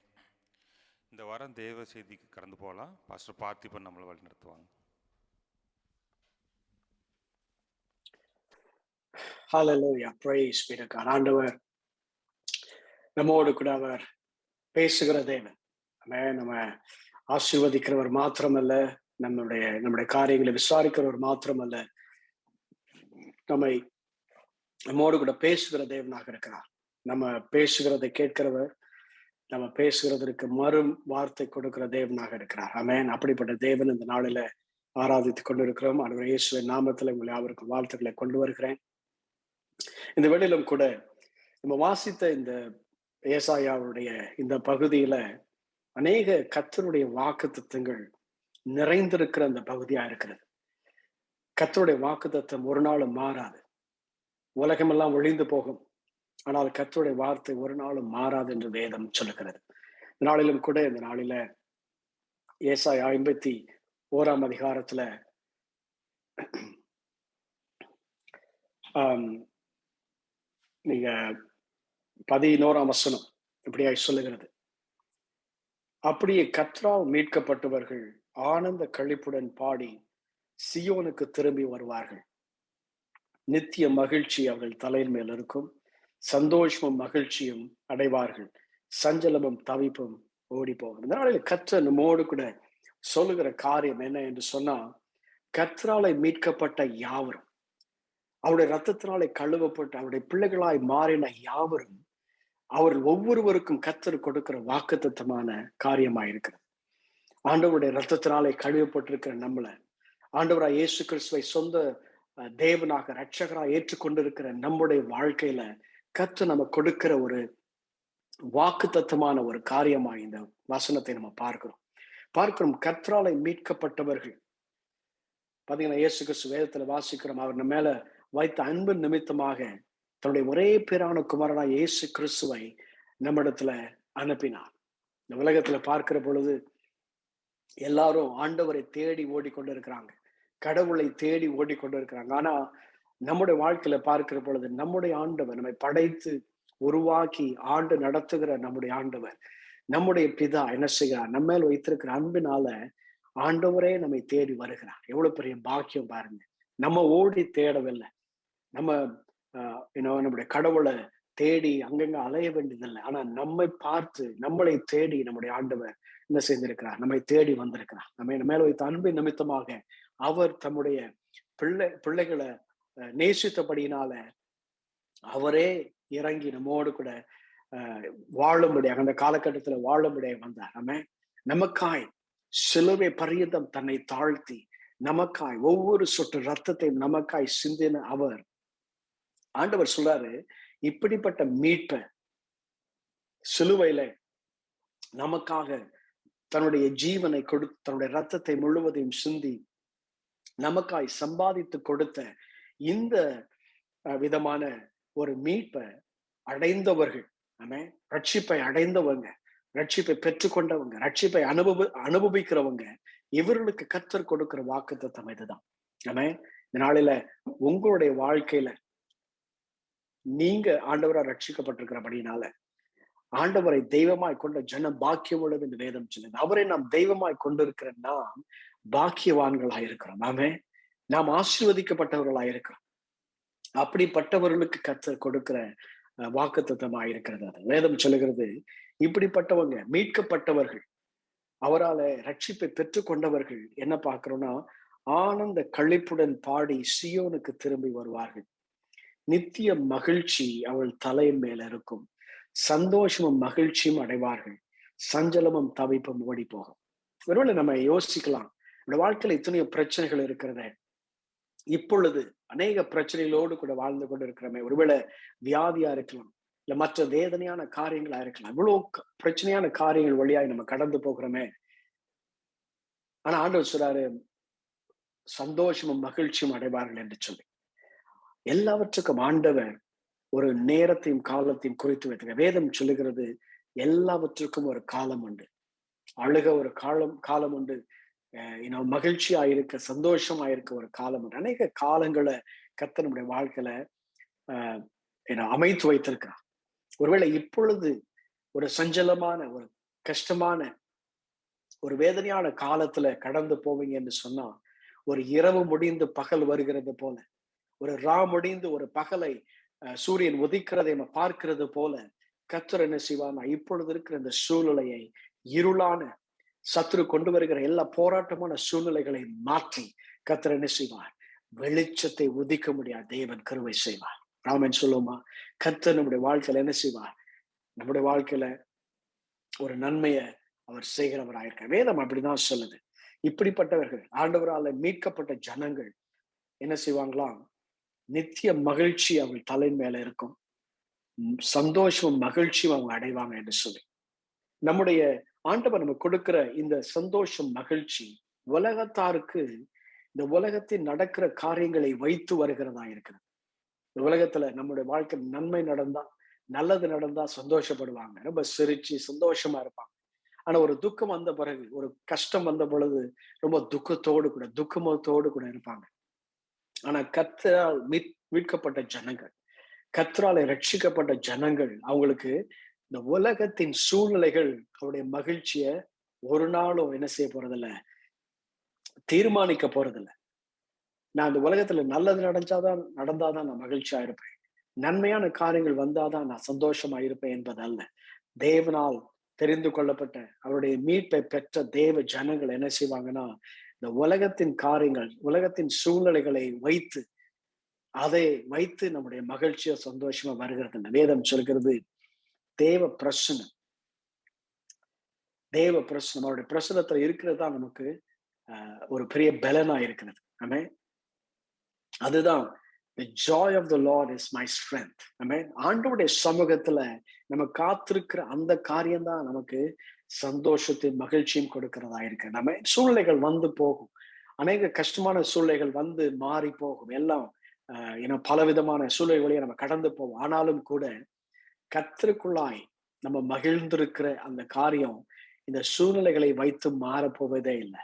இந்த வாரம் தேவ செய்திக்கு கடந்து போகலாம். பாஸ்டர் பார்த்திபன் நம்மளை வழி நடத்துவாங்க. Hallelujah, praise be to God. ஆண்டவர் நம்மோடு கூட அவர் பேசுகிற தேவன். நம்ம ஆசீர்வதிக்கிறவர் மாத்திரமல்ல, நம்முடைய காரியங்களை விசாரிக்கிறவர் மாத்திரமல்ல, நம்மோடு கூட பேசுகிற தேவனாக இருக்கிறார். நம்ம பேசுகிறதை கேட்கிறவர், நம்ம பேசுகிறதற்கு மறு வார்த்தை கொடுக்கிற தேவனாக இருக்கிறார். ஆமென். அப்படிப்பட்ட தேவன் இந்த நாளில ஆராதித்துக் கொண்டிருக்கிறோம். ஆண்டவர் இயேசுவின் நாமத்தில் உங்களை அவருக்கு வாழ்த்துக்களை கொண்டு வருகிறேன். இந்த வேளையிலும் கூட நம்ம வாசித்த இந்த ஏசாயாவுடைய இந்த பகுதியில அநேக கர்த்தருடைய வாக்குத்தத்தங்கள் நிறைந்திருக்கிற அந்த பகுதியா இருக்கிறது. கர்த்தருடைய வாக்குத்தத்தம் ஒரு நாளும் மாறாது. உலகமெல்லாம் ஒழிந்து போகும், ஆனால் கர்த்தருடைய வார்த்தை ஒரு நாளும் மாறாது என்று வேதம் சொல்லுகிறது. இந்த நாளிலும் கூட இந்த நாளில ஏசாயா 51 அதிகாரத்துல நீங்க 11 வசனம் இப்படியாய் சொல்லுகிறது. அப்படியே கர்த்தரால் மீட்கப்பட்டவர்கள் ஆனந்த களிப்புடன் பாடி சியோனுக்கு திரும்பி வருவார்கள். நித்திய மகிழ்ச்சி அவர்கள் தலையின் மேல் இருக்கும், சந்தோஷமும் மகிழ்ச்சியும் அடைவார்கள், சஞ்சலமும் தவிப்பும் ஓடி போகும். இதனால கர்த்தர் நம்மோடு கூட சொல்லுகிற காரியம் என்ன என்று சொன்னா, கர்த்தராலே மீட்கப்பட்ட யாவரும், அவருடைய ரத்தத்தினாலே கழுவப்பட்டு அவருடைய பிள்ளைகளாய் மாறின யாவரும், அவர்கள் ஒவ்வொருவருக்கும் கர்த்தர் கொடுக்கிற வாக்குத்தத்தமான காரியமாயிருக்கிறது. ஆண்டவருடைய ரத்தத்தினாலே கழுவப்பட்டிருக்கிற நம்மளை, ஆண்டவராய் இயேசு கிறிஸ்துவை சொந்த தேவனாக இரட்சகராக ஏற்றுக்கொண்டிருக்கிற நம்முடைய வாழ்க்கையில கர்த்தர் நம்ம கொடுக்கிற ஒரு வாக்குத்தத்தமான ஒரு காரியமாய் இந்த வசனத்தை நம்ம பார்க்கிறோம். கர்த்தராலே மீட்கப்பட்டவர்கள் பாத்தீங்கன்னா, இயேசு கிறிஸ்து வேதத்துல வாசிக்கிறோம், அவர் நம்ம மேல வைத்த அன்பு நிமித்தமாக தன்னுடைய ஒரே பேரான குமாரனாய் இயேசு கிறிஸ்துவை நம்மிடத்துல அனுப்பினார். இந்த உலகத்துல பார்க்கிற பொழுது எல்லாரும் ஆண்டவரை தேடி ஓடிக்கொண்டிருக்கிறாங்க, கடவுளை தேடி ஓடிக்கொண்டிருக்கிறாங்க. ஆனா நம்முடைய வாழ்க்கையில பார்க்கிற பொழுது நம்முடைய ஆண்டவர் நம்மை படைத்து உருவாக்கி ஆண்டு நடத்துகிற நம்முடைய ஆண்டவர், நம்முடைய பிதா என்ன செய்கிறார்? நம்ம மேல் வைத்திருக்கிற அன்பினால ஆண்டவரே நம்மை தேடி வருகிறார். எவ்வளவு பெரிய பாக்கியம் பாருங்க. நம்ம ஓடி தேடவில்லை. நம்ம நம்முடைய கடவுளை தேடி அங்கங்க அலைய வேண்டியதில்லை. ஆனா நம்மை பார்த்து நம்மளை தேடி நம்முடைய ஆண்டவர் என்ன செய்திருக்கிறார்? நம்மை தேடி வந்திருக்கிறார். நம்ம மேல வைத்த அன்பின் நிமித்தமாக அவர் தம்முடைய பிள்ளைகளை நேசித்தபடியினால அவரே இறங்கி நம்மோடு கூட வாழும்படியாக அந்த காலகட்டத்துல வாழும்படியாக வந்தார். நமக்காய் சிலுவை பரியந்தம் தன்னை தாழ்த்தி நமக்காய் ஒவ்வொரு சொட்டு ரத்தத்தையும் நமக்காய் சிந்தின அவர் ஆண்டவர் சொல்றாரு, இப்படிப்பட்ட மீட்பை சிலுவையில நமக்காக தன்னுடைய ஜீவனை கொடுத்து தன்னுடைய ரத்தத்தை முழுவதையும் சிந்தி நமக்காய் சம்பாதித்து கொடுத்த இந்த விதமான ஒரு மீட்பை அடைந்தவர்கள், ரட்சிப்பை அடைந்தவங்க, ரட்சிப்பை பெற்றுக்கொண்டவங்க, ரட்சிப்பை அனுபவிக்கிறவங்க, இவர்களுக்கு கர்த்தர் கொடுக்கிற வாக்குத்தத்தம் இதுதான். இந்த நாளில உங்களுடைய வாழ்க்கையில நீங்க ஆண்டவரா ரட்சிக்கப்பட்டிருக்கிறபடினால ஆண்டவரை தெய்வமாய் கொண்ட ஜனம் பாக்கியம் உள்ளது என்று வேதம் சொல்லுது. அவரை நாம் தெய்வமாய் கொண்டிருக்கிற நாம் பாக்கியவான்களாய் இருக்கிறோம். நாம் ஆசீர்வதிக்கப்பட்டவர்களாய் இருக்கிறோம். அப்படிப்பட்டவர்களுக்கு கர்த்தர் கொடுக்கிற வாக்குத்தத்தமாய் இருக்கிறது. அது வேதம் சொல்லுகிறது, இப்படிப்பட்டவங்க மீட்கப்பட்டவர்கள், அவரால ரட்சிப்பை பெற்றுக்கொண்டவர்கள் என்ன பார்க்கிறோம்னா, ஆனந்த களிப்புடன் பாடி சியோனுக்கு திரும்பி வருவார்கள். நித்திய மகிழ்ச்சி அவள் தலையின் மேல இருக்கும். சந்தோஷமும் மகிழ்ச்சியும் அடைவார்கள். சஞ்சலமும் தவிப்பும் ஓடி போகும். ஒருவேளை நம்ம யோசிக்கலாம், நம்ம வாழ்க்கையில இத்தனையோ பிரச்சனைகள் இருக்கிறத, இப்பொழுது அநேக பிரச்சனைகளோடு கூட வாழ்ந்து கொண்டு இருக்கிறோமே, ஒருவேளை வியாதியா இருக்கலாம், இல்ல மற்ற வேதனையான காரியங்களா இருக்கலாம், இவ்வளவு பிரச்சனையான காரியங்கள் வழியாய் நம்ம கடந்து போகிறோமே. ஆனா ஆண்டவர் சொல்றாரு, சந்தோஷமும் மகிழ்ச்சியும் அடைவார்கள் என்று சொல்லி. எல்லாவற்றுக்கும் ஆண்டவர் ஒரு நேரத்தையும் காலத்தையும் குறித்து வைத்திருக்க. வேதம் சொல்லுகிறது, எல்லாவற்றுக்கும் ஒரு காலம் உண்டு. அழுக ஒரு காலம் உண்டு, மகிழ்ச்சியா இருக்க, சந்தோஷமா இருக்க ஒரு காலம் உண்டு. அநேக காலங்களை கர்த்தர் நம்முடைய வாழ்க்கையில அமைத்து வைத்திருக்கிறார். ஒருவேளை இப்பொழுது ஒரு சஞ்சலமான, ஒரு கஷ்டமான, ஒரு வேதனையான காலத்துல கடந்து போவீங்க என்று சொன்னா, ஒரு இரவு முடிந்து பகல் வருகிறது போல, ஒரு ரா முடிந்து ஒரு பகலை சூரியன் உதிக்கிறதை நம்ம பார்க்கிறது போல கர்த்தர் என்ன செய்வார்னா, இப்பொழுது இருக்கிற இந்த சூழ்நிலையை, இருளான சத்துரு கொண்டு வருகிற எல்லா போராட்டமான சூழ்நிலைகளை மாற்றி கர்த்தர் என்ன செய்வார்? வெளிச்சத்தை உதிக்க முடியாது தேவன் கிருபை செய்வார். ராமன் சொல்லுமா, கர்த்தர் நம்முடைய வாழ்க்கையில என்ன செய்வார்? நம்முடைய வாழ்க்கையில ஒரு நன்மையை அவர் செய்கிறவராயிருக்க. வேதம் அப்படிதான் சொல்லுது. இப்படிப்பட்டவர்கள், ஆண்டவரால மீட்கப்பட்ட ஜனங்கள் என்ன செய்வாங்களாம்? நித்திய மகிழ்ச்சி அவள் தலை மேல இருக்கும். சந்தோஷமும் மகிழ்ச்சியும் அவங்க அடைவாங்க என்று சொல்லி, நம்முடைய ஆண்டவர் நமக்கு கொடுக்கிற இந்த சந்தோஷம் மகிழ்ச்சி உலகத்தாருக்கு இந்த உலகத்தில் நடக்கிற காரியங்களை வைத்து வருகிறதா இருக்கிறது. இந்த உலகத்துல நம்முடைய வாழ்க்கை நன்மை நடந்தா, நல்லது நடந்தா சந்தோஷப்படுவாங்க, ரொம்ப சிரிச்சு சந்தோஷமா இருப்பாங்க. ஆனா ஒரு துக்கம் வந்த பிறகு, ஒரு கஷ்டம் வந்த பொழுது ரொம்ப துக்கமத்தோடு கூட இருப்பாங்க. ஆனா கர்த்தரால் மீட்கப்பட்ட ஜனங்கள், கர்த்தரால் ரட்சிக்கப்பட்ட ஜனங்கள், அவங்களுக்கு இந்த உலகத்தின் சூழ்நிலைகள் அவருடைய மகிழ்ச்சிய ஒரு நாளும் என்ன செய்ய போறதில்ல, தீர்மானிக்க போறதில்ல. நான் இந்த உலகத்துல நல்லது நடந்தாதான் நான் மகிழ்ச்சியா இருப்பேன், நன்மையான காரியங்கள் வந்தாதான் நான் சந்தோஷமா இருப்பேன் என்பது அல்ல. தேவனால் தெரிந்து கொள்ளப்பட்ட அவருடைய மீட்பை பெற்ற தேவ ஜனங்கள் என்ன செய்வாங்கன்னா, இந்த உலகத்தின் காரியங்கள், உலகத்தின் சூழ்நிலைகளை அதை வைத்து நம்முடைய மகிழ்ச்சியா சந்தோஷமா வருகிறது. வேதம் சொல்கிறது, தேவ பிரசனம் அவருடைய பிரசனத்துல இருக்கிறது தான் நமக்கு ஒரு பெரிய பலனா இருக்கிறது. அதுதான் the joy of the Lord is my strength. ஆண்டவருடைய சமூகத்துல நம்ம காத்திருக்கிற அந்த காரியம் தான் நமக்கு சந்தோஷத்தையும் மகிழ்ச்சியும் கொடுக்கிறதா இருக்கு. சூழ்நிலைகள் வந்து போகும், அநேக கஷ்டமான சூழ்நிலைகள் வந்து மாறி போகும், எல்லாம் பலவிதமான சூழ்நிலைகளையும் நம்ம கடந்து போவோம். ஆனாலும் கூட கர்த்தருக்குள்ளாய் நம்ம மகிழ்ந்திருக்கிற அந்த காரியம் இந்த சூழ்நிலைகளை வைத்து மாறப்போவதே இல்லை.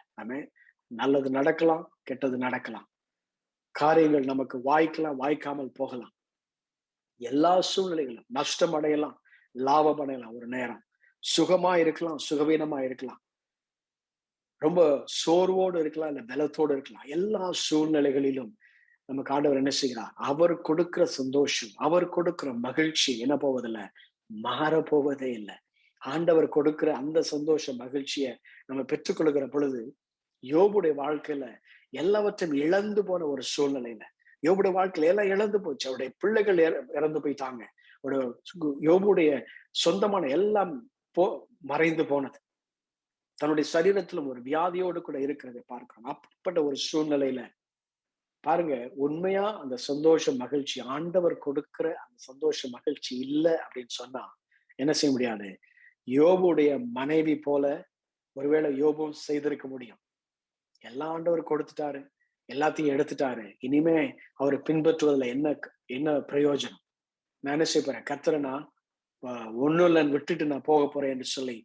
நல்லது நடக்கலாம், கெட்டது நடக்கலாம், காரியங்கள் நமக்கு வாய்க்கலாம், வாய்க்காமல் போகலாம். எல்லா சூழ்நிலைகளும் நஷ்டம் அடையலாம், லாபம் அடையலாம், ஒரு நேரம் சுகமா இருக்கலாம், சுகவீனமா இருக்கலாம், ரொம்ப சோர்வோடு இருக்கலாம், இல்ல பலத்தோடு இருக்கலாம். எல்லா சூழ்நிலைகளிலும் நமக்கு ஆண்டவர் என்ன செய்கிறார்? அவர் கொடுக்கிற சந்தோஷம், அவர் கொடுக்கிற மகிழ்ச்சி என்ன போவதில்ல, மாற போவதே இல்லை. ஆண்டவர் கொடுக்கிற அந்த சந்தோஷ மகிழ்ச்சியை நம்ம பெற்றுக்கொள்கிற பொழுது, யோபுடைய வாழ்க்கையில எல்லாவற்றையும் இழந்து போன ஒரு சூழ்நிலையில, யோபுடைய வாழ்க்கையில எல்லாம் இழந்து போச்சு. அவருடைய பிள்ளைகள் இறந்து போயிட்டாங்க. ஒரு யோபுடைய சொந்தமான எல்லாம் மறைந்து போனது. தன்னுடைய சரீரத்திலும் ஒரு வியாதியோடு கூட இருக்கிறதை பார்க்கிறோம். அப்படிப்பட்ட ஒரு சூழ்நிலையில பாருங்க, உண்மையா அந்த சந்தோஷ மகிழ்ச்சி, ஆண்டவர் கொடுக்கிற அந்த சந்தோஷ மகிழ்ச்சி இல்லை அப்படின்னு சொன்னா என்ன செய்ய முடியாது? யோபுடைய மனைவி போல ஒருவேளை யோபும் செய்திருக்க முடியும். எல்லாம் ஆண்டவர் கொடுத்துட்டாரு, எல்லாத்தையும் எடுத்துட்டாரு, இனிமே அவரை பின்பற்றுவதில் என்ன பிரயோஜனம்? நான் என்ன செய்ய போறேன்? கர்த்தரை நான் ஒண்ணும் இல்லைன்னு விட்டுட்டு நான் போக போறேன் என்று சொல்லி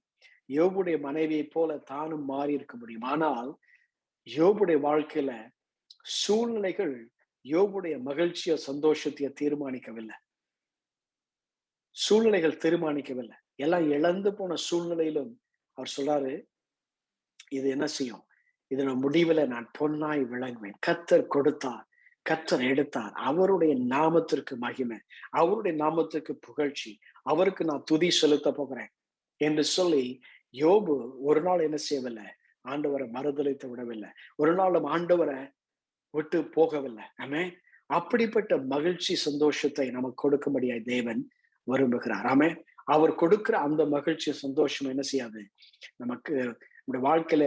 யோபுடைய மனைவியை போல தானும் மாறி இருக்க முடியும். ஆனால் யோபுடைய வாழ்க்கையில சூழ்நிலைகள் யோபுடைய மகிழ்ச்சியோ சந்தோஷத்தையோ தீர்மானிக்கவில்லை. சூழ்நிலைகள் தீர்மானிக்கவில்லை. எல்லாம் இழந்து போன சூழ்நிலையிலும் அவர் சொல்றாரு, இது என்ன செய்யும்? இதோட முடிவுல நான் பொன்னாய் விளங்குவேன். கர்த்தர் கொடுத்தார், கர்த்தர் எடுத்தார், அவருடைய நாமத்திற்கு மகிமை, அவருடைய நாமத்திற்கு புகழ்ச்சி, அவருக்கு நான் துதி செலுத்த போகிறேன் என்று சொல்லி யோபு ஒரு நாள் என்ன செய்யவில்லை? ஆண்டவரை மறுதலித்து விடவில்லை. ஒரு நாளும் ஆண்டவரை விட்டு போகவில்லை. ஆமென். அப்படிப்பட்ட மகிழ்ச்சி சந்தோஷத்தை நமக்கு கொடுக்கும்படியாய் தேவன் விரும்புகிறார். ஆமென். அவர் கொடுக்கிற அந்த மகிழ்ச்சி சந்தோஷம் என்ன செய்யாது? நமக்கு நம்முடைய வாழ்க்கையில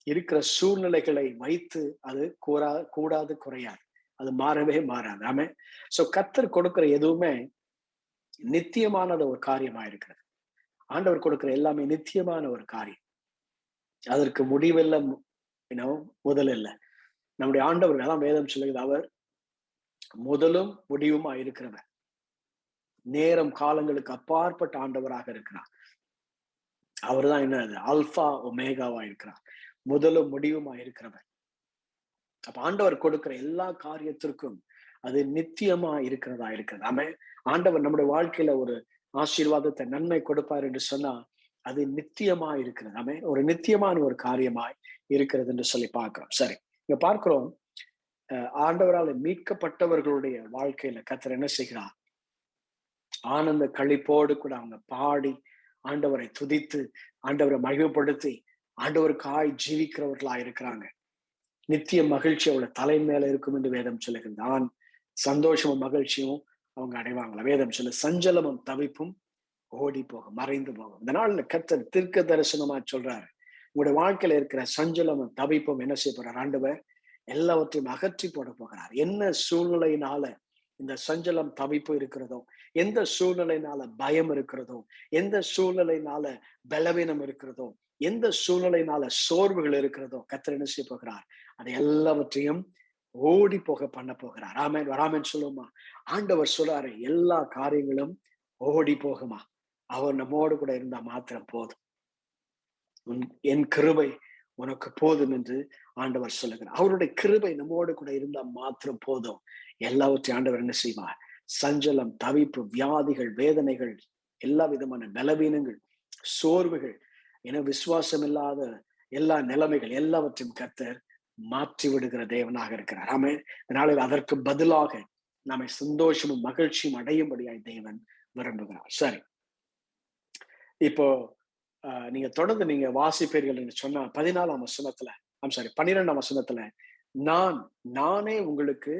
இருக்கிற சூழ்நிலைகளை வைத்து அது கூடாது, குறையாது, அது மாறவே மாறாது. ஆமென். சோ கர்த்தர் கொடுக்கிற எதுவுமே நித்தியமானது ஒரு காரியமா இருக்கிறது. ஆண்டவர் கொடுக்கிற எல்லாமே நித்தியமான ஒரு காரியம். அதற்கு முடிவில்லை, முதல் இல்லை. நம்முடைய ஆண்டவர், அதான் வேதம் சொல்லுகிறது, அவர் முதலும் முடிவுமா இருக்கிறவர். நேரம் காலங்களுக்கு அப்பாற்பட்ட ஆண்டவராக இருக்கிறார். அவர் தான் என்ன, அல்பா ஒமேகாவா இருக்கிறார், முதலும் முடிவுமா இருக்கிறவர். அப்ப ஆண்டவர் கொடுக்கிற எல்லா காரியத்திற்கும் அது நித்தியமா இருக்கிறதா இருக்கிறது. ஆமென். ஆண்டவர் நம்முடைய வாழ்க்கையில ஒரு ஆசீர்வாதத்தை, நன்மை கொடுப்பார் என்று சொன்னா அது நித்தியமா இருக்கிறது. ஆமென். ஒரு நித்தியமான ஒரு காரியமாய் இருக்கிறது என்று சொல்லி பார்க்கிறோம். சரி, இங்க பார்க்கிறோம், ஆண்டவரால் மீட்கப்பட்டவர்களுடைய வாழ்க்கையில கர்த்தர் என்ன செய்கிறார்? ஆனந்த களிப்போடு கூட அவங்க பாடி ஆண்டவரை துதித்து ஆண்டவரை மகிமைப்படுத்தி ஆண்டவருக்காய் ஜீவிக்கிறவர்களா இருக்கிறாங்க. நித்திய மகிழ்ச்சி அவளை தலை மேல இருக்கும் என்று வேதம் சொல்லுகின்றான். சந்தோஷமும் மகிழ்ச்சியும் அவங்க அடைவாங்களா? வேதம் சொல்லு, சஞ்சலமும் தவிப்பும் ஓடி போகும், மறைந்து போகும். இந்த நாள்ல கர்த்தர் தீர்க்க தரிசனமா சொல்றாரு, உங்களுடைய வாழ்க்கையில இருக்கிற சஞ்சலமும் தவிப்பும் என்ன செய்ய போறார்? ஆண்டவர் எல்லாவற்றையும் அகற்றி போட போகிறார். என்ன சூழ்நிலையினால இந்த சஞ்சலம் தவிப்பு இருக்கிறதோ, எந்த சூழ்நிலையினால பயம் இருக்கிறதோ, எந்த சூழ்நிலையினால பலவீனம் இருக்கிறதோ, எந்த சூழ்நிலையினால சோர்வுகள் இருக்கிறதோ, கர்த்தர் என்ன செய்ய போகிறார்? அதை எல்லாவற்றையும் ஓடி போக பண்ண போகிறார். ஆமென். வராமன் சொல்லுமா? ஆண்டவர் சொல்றாரு, எல்லா காரியங்களும் ஓடி போகுமா, அவர் நம்மோடு கூட இருந்தா மாத்திரம் போதும், என் கிருபை உனக்கு போதும் என்று ஆண்டவர் சொல்லுகிறார். அவருடைய கிருபை நம்மோடு கூட இருந்தா மாத்திரம் போதும். எல்லாவற்றையும் ஆண்டவர் என்ன செய்வார்? சஞ்சலம், தவிப்பு, வியாதிகள், வேதனைகள், எல்லா விதமான பலவீனங்கள், சோர்வுகள், விசுவாசம் இல்லாத எல்லா நிலைமைகள் எல்லாவற்றையும் கர்த்தர் மாற்றி விடுகிற தேவனாக இருக்கிறார். ஆமென். அதனால அதற்கு பதிலாக நம்மை சந்தோஷமும் மகிழ்ச்சியும் அடையும்படியாய் தேவன் விரும்புகிறார். சரி, இப்போ நீங்க தொடர்ந்து நீங்க வாசிப்பீர்கள் என்று சொன்னா 14ஆம் வசனத்துல, 12ஆம் வசனத்துல, நானே உங்களுக்கு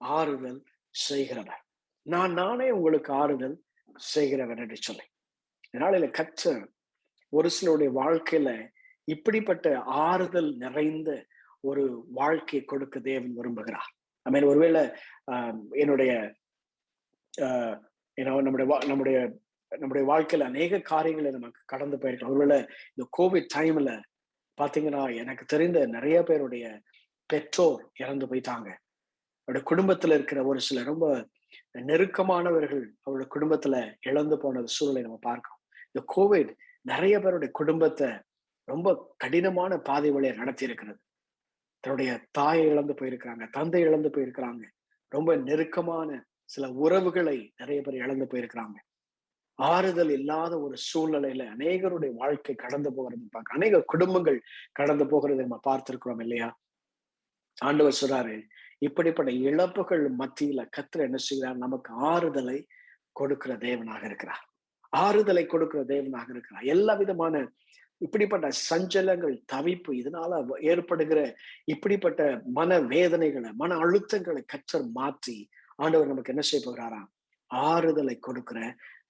ஆறுதல் செய்கிறவர், நானே உங்களுக்கு ஆறுதல் செய்கிறவர் என்று சொல்லி. அதனால கர்த்தர் ஒரு சிலருடைய வாழ்க்கையில இப்படிப்பட்ட ஆறுதல் நிறைந்த ஒரு வாழ்க்கையை கொடுக்க தேவன் விரும்புகிறார். ஒருவேளை என்னுடைய நம்முடைய வாழ்க்கையில அநேக காரியங்களை நமக்கு கடந்து போயிருக்கலாம். ஒருவேளை இந்த கோவிட் டைம்ல பாத்தீங்கன்னா எனக்கு தெரிந்த நிறைய பேருடைய பெற்றோர் இறந்து போயிட்டாங்க. அவருடைய குடும்பத்துல இருக்கிற ஒரு சில ரொம்ப நெருக்கமானவர்கள் அவருடைய குடும்பத்துல இழந்து போன சூழலை நம்ம பார்க்கிறோம். இந்த கோவிட் நிறைய பேருடைய குடும்பத்தை ரொம்ப கடினமான பாதை வழியை நடத்தி இருக்கிறது. தன்னுடைய தாயை இழந்து போயிருக்கிறாங்க, தந்தை இழந்து போயிருக்கிறாங்க, ரொம்ப நெருக்கமான சில உறவுகளை நிறைய பேர் இழந்து போயிருக்கிறாங்க. ஆறுதல் இல்லாத ஒரு சூழ்நிலையில அநேகருடைய வாழ்க்கை கடந்து போகிறது பார்க்க, அநேக குடும்பங்கள் கடந்து போகிறதை நம்ம பார்த்திருக்கிறோம் இல்லையா? ஆண்டவர் சொல்றாரு, இப்படிப்பட்ட இழப்புகள் மத்தியில கர்த்தர் என்ன செய்கிறார்? நமக்கு ஆறுதலை கொடுக்கிற தேவனாக இருக்கிறார். ஆறுதலை கொடுக்கிற தேவனாக இருக்கிறார். எல்லா விதமான இப்படிப்பட்ட சஞ்சலங்கள், தவிப்பு, இதனால ஏற்படுகிற இப்படிப்பட்ட மன வேதனைகளை, மன அழுத்தங்களை கர்த்தர் மாற்றி ஆண்டவர் நமக்கு என்ன செய்ய போகிறாராம்? ஆறுதலை கொடுக்கிற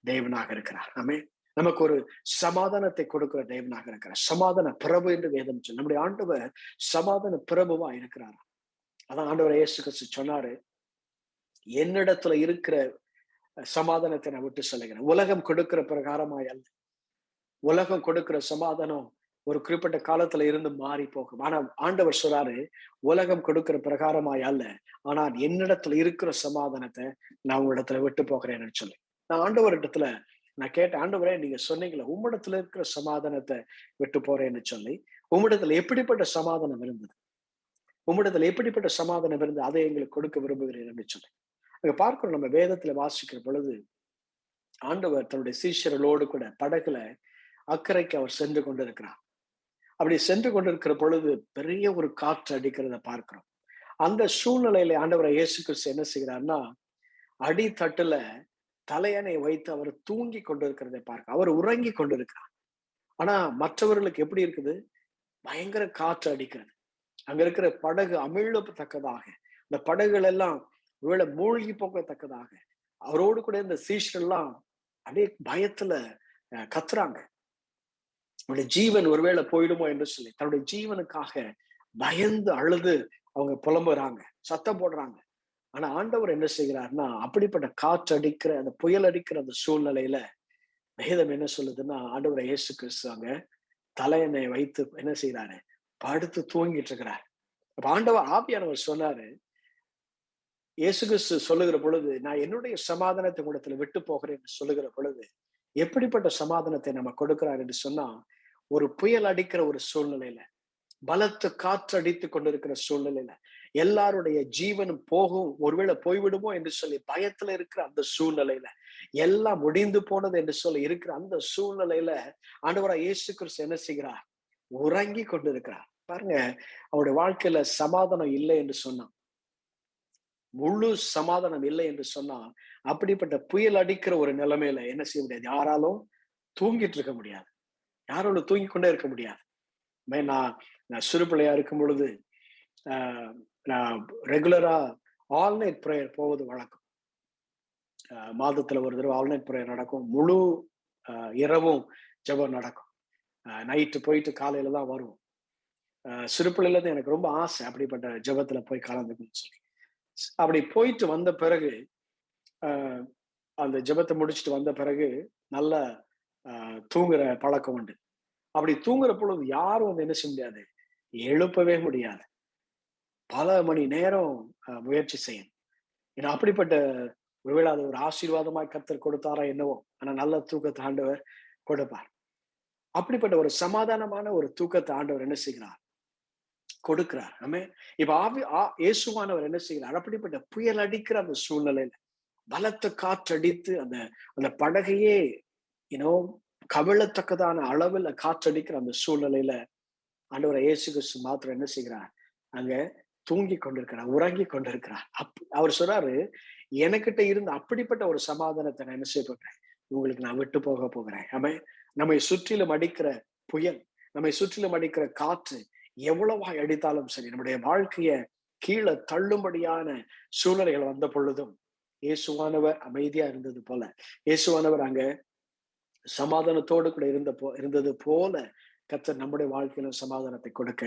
தேவனாக இருக்கிறார். ஆமென். நமக்கு ஒரு சமாதானத்தை கொடுக்கிற தேவனாக இருக்கிறார். சமாதான பிரபு என்று வேதம் சொல்லு. நம்முடைய ஆண்டவர் சமாதான பிரபுவா இருக்கிறார். அதான் ஆண்டவர் இயேசு கிறிஸ்து சொன்னாரு, என்னிடத்துல இருக்கிற சமாதானத்தை நான் விட்டு சொல்லுகிறேன். உலகம் கொடுக்கிற பிரகாரமாய் அல்ல. உலகம் கொடுக்கிற சமாதானம் ஒரு குறிப்பிட்ட காலத்துல இருந்து மாறி போகும். ஆனா ஆண்டவர் சொல்றாரு, உலகம் கொடுக்கிற பிரகாரமாய் அல்ல, ஆனால் என்னிடத்துல இருக்கிற சமாதானத்தை நான் உங்களிடத்துல விட்டு போகிறேன்னு சொல்லி. நான் ஆண்டவர் இடத்துல நான் கேட்டேன், ஆண்டவரே நீங்க சொன்னீங்களே உம்மிடத்துல இருக்கிற சமாதானத்தை விட்டு போறேன்னு சொல்லி, உம்மிடத்துல எப்படிப்பட்ட சமாதானம் இருந்தது? உம்மிடத்துல எப்படிப்பட்ட சமாதானம் இருந்து அதை எங்களுக்கு கொடுக்க விரும்புகிறேன் என்று சொல்லி அங்க பார்க்கிறோம். நம்ம வேதத்துல வாசிக்கிற பொழுது ஆண்டவர் தன்னுடைய சீஷர்களோடு கூட படகுல அக்கறைக்கு அவர் சென்று கொண்டிருக்கிறார். அப்படி சென்று கொண்டிருக்கிற பொழுது பெரிய ஒரு காற்று அடிக்கிறத பார்க்கிறோம். அந்த சூழ்நிலையில ஆண்டவரை இயேசு கிறிஸ்து என்ன செய்கிறார்னா, அடித்தட்டுல தலையணை வைத்து அவர் தூங்கி கொண்டிருக்கிறதை பார்க்க, அவர் உறங்கி கொண்டிருக்கிறார். ஆனா மற்றவர்களுக்கு எப்படி இருக்குது? பயங்கர காற்று அடிக்கிறது. அங்க இருக்கிற படகு அமிழத்தக்கதாக, இந்த படகுகள் எல்லாம் ஒருவேளை மூழ்கி போகத்தக்கதாக, அவரோடு கூட இந்த சீஷர்கள் எல்லாம் அப்படியே பயத்துல கத்துறாங்க. அவருடைய ஜீவன் ஒருவேளை போயிடுமோ என்று சொல்லி தன்னுடைய ஜீவனுக்காக பயந்து அழுது அவங்க புலம்புறாங்க, சத்தம் போடுறாங்க. ஆனா ஆண்டவர் என்ன செய்கிறார்னா, அப்படிப்பட்ட காற்று அடிக்கிற அந்த புயல் அடிக்கிற அந்த சூழ்நிலையில வேதம் என்ன சொல்லுதுன்னா, ஆண்டவர் இயேசு கிறிஸ்து அங்க தலையணை வைத்து என்ன செய்யறாரு? படுத்து தூங்கிட்டு இருக்கிறார். அப்ப ஆண்டவர் ஆவியானவர் சொன்னாரு, இயேசு கிறிஸ்து சொல்லுகிற பொழுது, நான் என்னுடைய சமாதானத்தை உங்களிடத்துல விட்டு போகிறேன் என்று சொல்லுகிற பொழுது, எப்படிப்பட்ட சமாதானத்தை நம்ம கொடுக்கிறார் என்று சொன்னா, ஒரு புயல் அடிக்கிற ஒரு சூழ்நிலையில, பலத்த காற்று அடித்து கொண்டிருக்கிற சூழ்நிலையில, எல்லாருடைய ஜீவனும் போகும், ஒருவேளை போய்விடுமோ என்று சொல்லி பயத்துல இருக்கிற அந்த சூழ்நிலையில, எல்லாம் முடிந்து போனது என்று சொல்லி இருக்கிற அந்த சூழ்நிலையில ஆண்டவராகிய இயேசு கிறிஸ்து என்ன செய்கிறார்? உறங்கி கொண்டிருக்கிறார். பாருங்க, அவருடைய வாழ்க்கையில சமாதானம் இல்லை என்று சொன்னான், முழு சமாதானம் இல்லை என்று சொன்னா, அப்படிப்பட்ட புயல் அடிக்கிற ஒரு நிலைமையில என்ன செய்ய முடியாது? யாராலும் தூங்கிட்டு இருக்க முடியாது. யாராலும் தூங்கிக் கொண்டே இருக்க முடியாது. நான் சிறு பிள்ளையா இருக்கும் பொழுது நான் ரெகுலரா ஆல் நைட் ப்ரேயர் போவது வழக்கம். மாதத்துல ஒரு தடவை ஆல் நைட் ப்ரேயர் நடக்கும். முழு இரவும் ஜெபம் நடக்கும். நைட்டு போயிட்டு காலையில தான் வருவோம். சிறு பிள்ளையில இருந்து எனக்கு ரொம்ப ஆசை அப்படிப்பட்ட ஜெபத்துல போய் கலந்துக்கணும்னு சொல்லி. அப்படி போயிட்டு வந்த பிறகு அந்த ஜெபத்தை முடிச்சுட்டு வந்த பிறகு நல்ல தூங்குற பழக்கம் உண்டு. அப்படி தூங்குற பொழுது யாரும் வந்து என்ன செய்ய முடியாது? எழுப்பவே முடியாது. பல மணி நேரம் முயற்சி செய்யணும். ஏன்னா அப்படிப்பட்ட ஒருவேளை அது ஒரு ஆசீர்வாதமாய் கர்த்தர் கொடுத்தாரா என்னவோ, ஆனா நல்ல தூக்கத்தை ஆண்டவர் கொடுப்பார். அப்படிப்பட்ட ஒரு சமாதானமான ஒரு தூக்கத்தை ஆண்டவர் என்ன செய்கிறார்? கொடுக்கிறார். ஆமென். இப்ப இயேசுவானவர் என்ன செய்கிறார்? அப்படிப்பட்ட புயல் அடிக்கிற அந்த சூழ்நிலையில பலத்த காற்று அடித்து அந்த அந்த படகையே கவிழத்தக்கதான அளவில் காற்றடிக்கிற அந்த சூழ்நிலையில ஆண்டவர் இயேசு கிறிஸ்து மாத்திரம் என்ன செய்கிறார்? அங்க தூங்கி கொண்டிருக்கிறார், உறங்கி கொண்டிருக்கிறார். அவர் சொல்றாரு, எனக்கிட்ட இருந்த அப்படிப்பட்ட ஒரு சமாதானத்தை நான் என்ன செய்ய போகிறேன்? உங்களுக்கு நான் விட்டு போக போகிறேன். ஆமென். நம்மை சுற்றிலும் அடிக்கிற புயல், நம்மை சுற்றிலும் அடிக்கிற காற்று எவ்வளவா அடித்தாலும் சரி, நம்முடைய வாழ்க்கைய கீழே தள்ளும்படியான சூழ்நிலைகள் வந்த பொழுதும் இயேசுவானவர் அமைதியா இருந்தது போல, இயேசுவானவர் அங்க சமாதானத்தோடு கூட இருந்தது போல கர்த்தர் நம்முடைய வாழ்க்கையில சமாதானத்தை கொடுக்க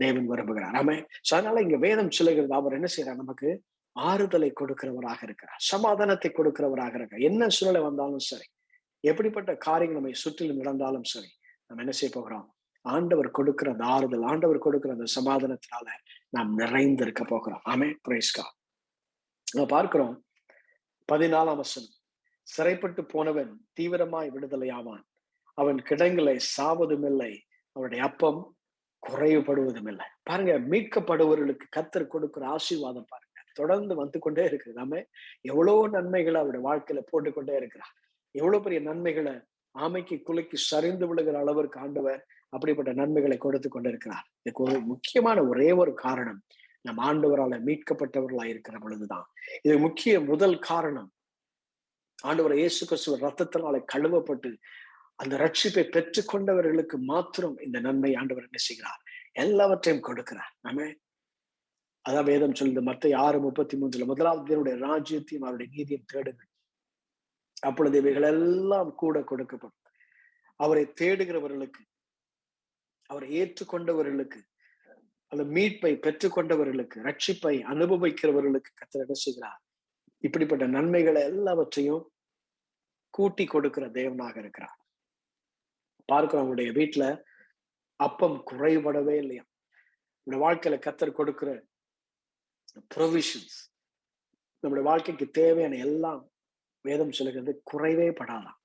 தேவன் விரும்புகிறார். ஆமென். அதனால இங்க வேதம் சொல்லுகிறது, அவர் என்ன செய்யறார்? நமக்கு ஆறுதலை கொடுக்கிறவராக இருக்கிறார், சமாதானத்தை கொடுக்கிறவராக இருக்கிறார். என்ன சூழ்நிலை வந்தாலும் சரி, எப்படிப்பட்ட காரியங்கள் நம்மை சுற்றிலும் நடந்தாலும் சரி, நம்ம என்ன செய்ய போகிறோம்? ஆண்டவர் கொடுக்கிற அந்த ஆறுதல், ஆண்டவர் கொடுக்கிற அந்த சமாதானத்தினால நாம் நிறைந்து இருக்க போகிறோம். ஆமென். Praise God. நம்ம பார்க்கிறோம் 14ஆம் வசனம், சிறைப்பட்டு போனவன் தீவிரமாய் விடுதலையாவான், அவன் கிடங்களை சாவதும் இல்லை, அவனுடைய அப்பம் குறைவுபடுவதும் இல்லை. பாருங்க, மீட்கப்படுவர்களுக்கு கர்த்தர் கொடுக்கிற ஆசீர்வாதம் பாருங்க. தொடர்ந்து வந்து கொண்டே இருக்கு. நம்ம எவ்வளவு நன்மைகளை அவருடைய வாழ்க்கையில போட்டுக்கொண்டே இருக்கிறார். எவ்வளவு பெரிய நன்மைகளை ஆமைக்கு குலைக்கு சரிந்து விழுகிற அளவிற்கு ஆண்டவர் அப்படிப்பட்ட நன்மைகளை கொடுத்து கொண்டிருக்கிறார். இதுக்கு ஒரு முக்கியமான ஒரே ஒரு காரணம், நம் ஆண்டவரால மீட்கப்பட்டவர்களாய் இருக்கிற பொழுதுதான். இது முக்கிய முதல் காரணம், ஆண்டவர் இயேசு கிறிஸ்துவ ரத்தத்தினால கழுவப்பட்டு அந்த ரட்சிப்பை பெற்றுக் கொண்டவர்களுக்கு மாத்திரம் இந்த நன்மை ஆண்டவர் என்ன செய்கிறார், எல்லாவற்றையும் கொடுக்கிறார். நம்ம அதான் வேதம் சொல்லுது மத்தேயு 6:33, முதலாவது தேவனுடைய ராஜ்யத்தையும் அவருடைய நீதியும் தேடுங்கள், அப்பொழுது இவைகள் எல்லாம் கூட கொடுக்கப்படும். அவரை தேடுகிறவர்களுக்கு, அவரை ஏற்றுக்கொண்டவர்களுக்கு, அந்த மீட்பை பெற்றுக்கொண்டவர்களுக்கு, ரட்சிப்பை அனுபவிக்கிறவர்களுக்கு கர்த்தர் என்ன செய்கிறார், இப்படிப்பட்ட நன்மைகளை எல்லாவற்றையும் கூட்டி கொடுக்கிற தேவனாக இருக்கிறார். பார்க்கிறோம், அவங்களுடைய வீட்டுல அப்பம் குறைபடவே இல்லையா. நம்முடைய வாழ்க்கையில கர்த்தர் கொடுக்கிற ப்ரொவிஷன்ஸ், நம்முடைய வாழ்க்கைக்கு தேவையான எல்லாம் வேதம் சொல்லுகிறது குறைவே படாதான்.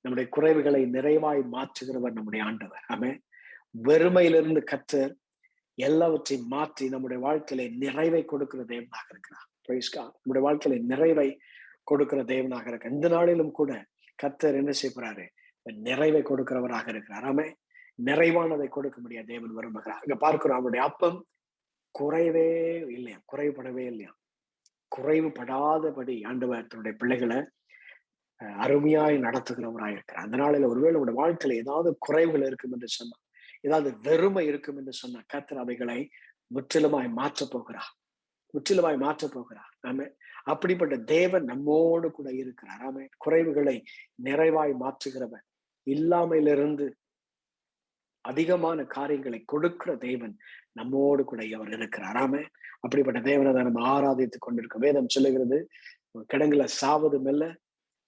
நம்முடைய குறைவுகளை நிறைவாய் மாற்றுகிறவர் நம்முடைய ஆண்டவர். ஆமென். வெறுமையிலிருந்து கர்த்தர் எல்லாவற்றையும் மாற்றி நம்முடைய வாழ்க்கையில நிறைவை கொடுக்கிற தேவனாக இருக்கிறார். Praise God. நம்முடைய வாழ்க்கையில நிறைவை கொடுக்கிற தேவனாக இருக்கிறார். இந்த நாளிலும் கூட கர்த்தர் என்ன செய்யப்படுறாரு, நிறைவை கொடுக்கிறவராக இருக்கிறார். ஆமென். நிறைவானதை கொடுக்க முடியாது தேவன் விரும்புகிறார். இங்க பார்க்கிறோம், அவருடைய அப்பம் குறைவே இல்லையா, குறைபடவே இல்லையா. குறைவுபடாதபடி ஆண்டவர் தன்னுடைய பிள்ளைகளை அருமையாய் நடத்துகிறவராய் இருக்கிறார். அந்த நாளில ஒருவேளை உங்களுடைய வாழ்க்கையில ஏதாவது குறைவுகள் இருக்கும் என்று சொன்னா, ஏதாவது வெறுமை இருக்கும் என்று சொன்னா, கர்த்தர் அவைகளை முற்றிலுமாய் மாற்றப் போகிறார், முற்றிலுமாய் மாற்றப் போகிறார். ஆமென். அப்படிப்பட்ட தேவன் நம்மோடு கூட இருக்கிறார். ஆமென். குறைவுகளை நிறைவாய் மாற்றுகிறவர், இல்லாமையிலிருந்து அதிகமான காரியங்களை கொடுக்கிற தேவன் நம்மோடு கூட அவர் இருக்கிறார். ஆமென். அப்படிப்பட்ட தேவனை தான் நம்ம ஆராதித்துக் கொண்டிருக்கோம். வேதம் சொல்லுகிறது, கிடங்குல சாவதும் இல்லை,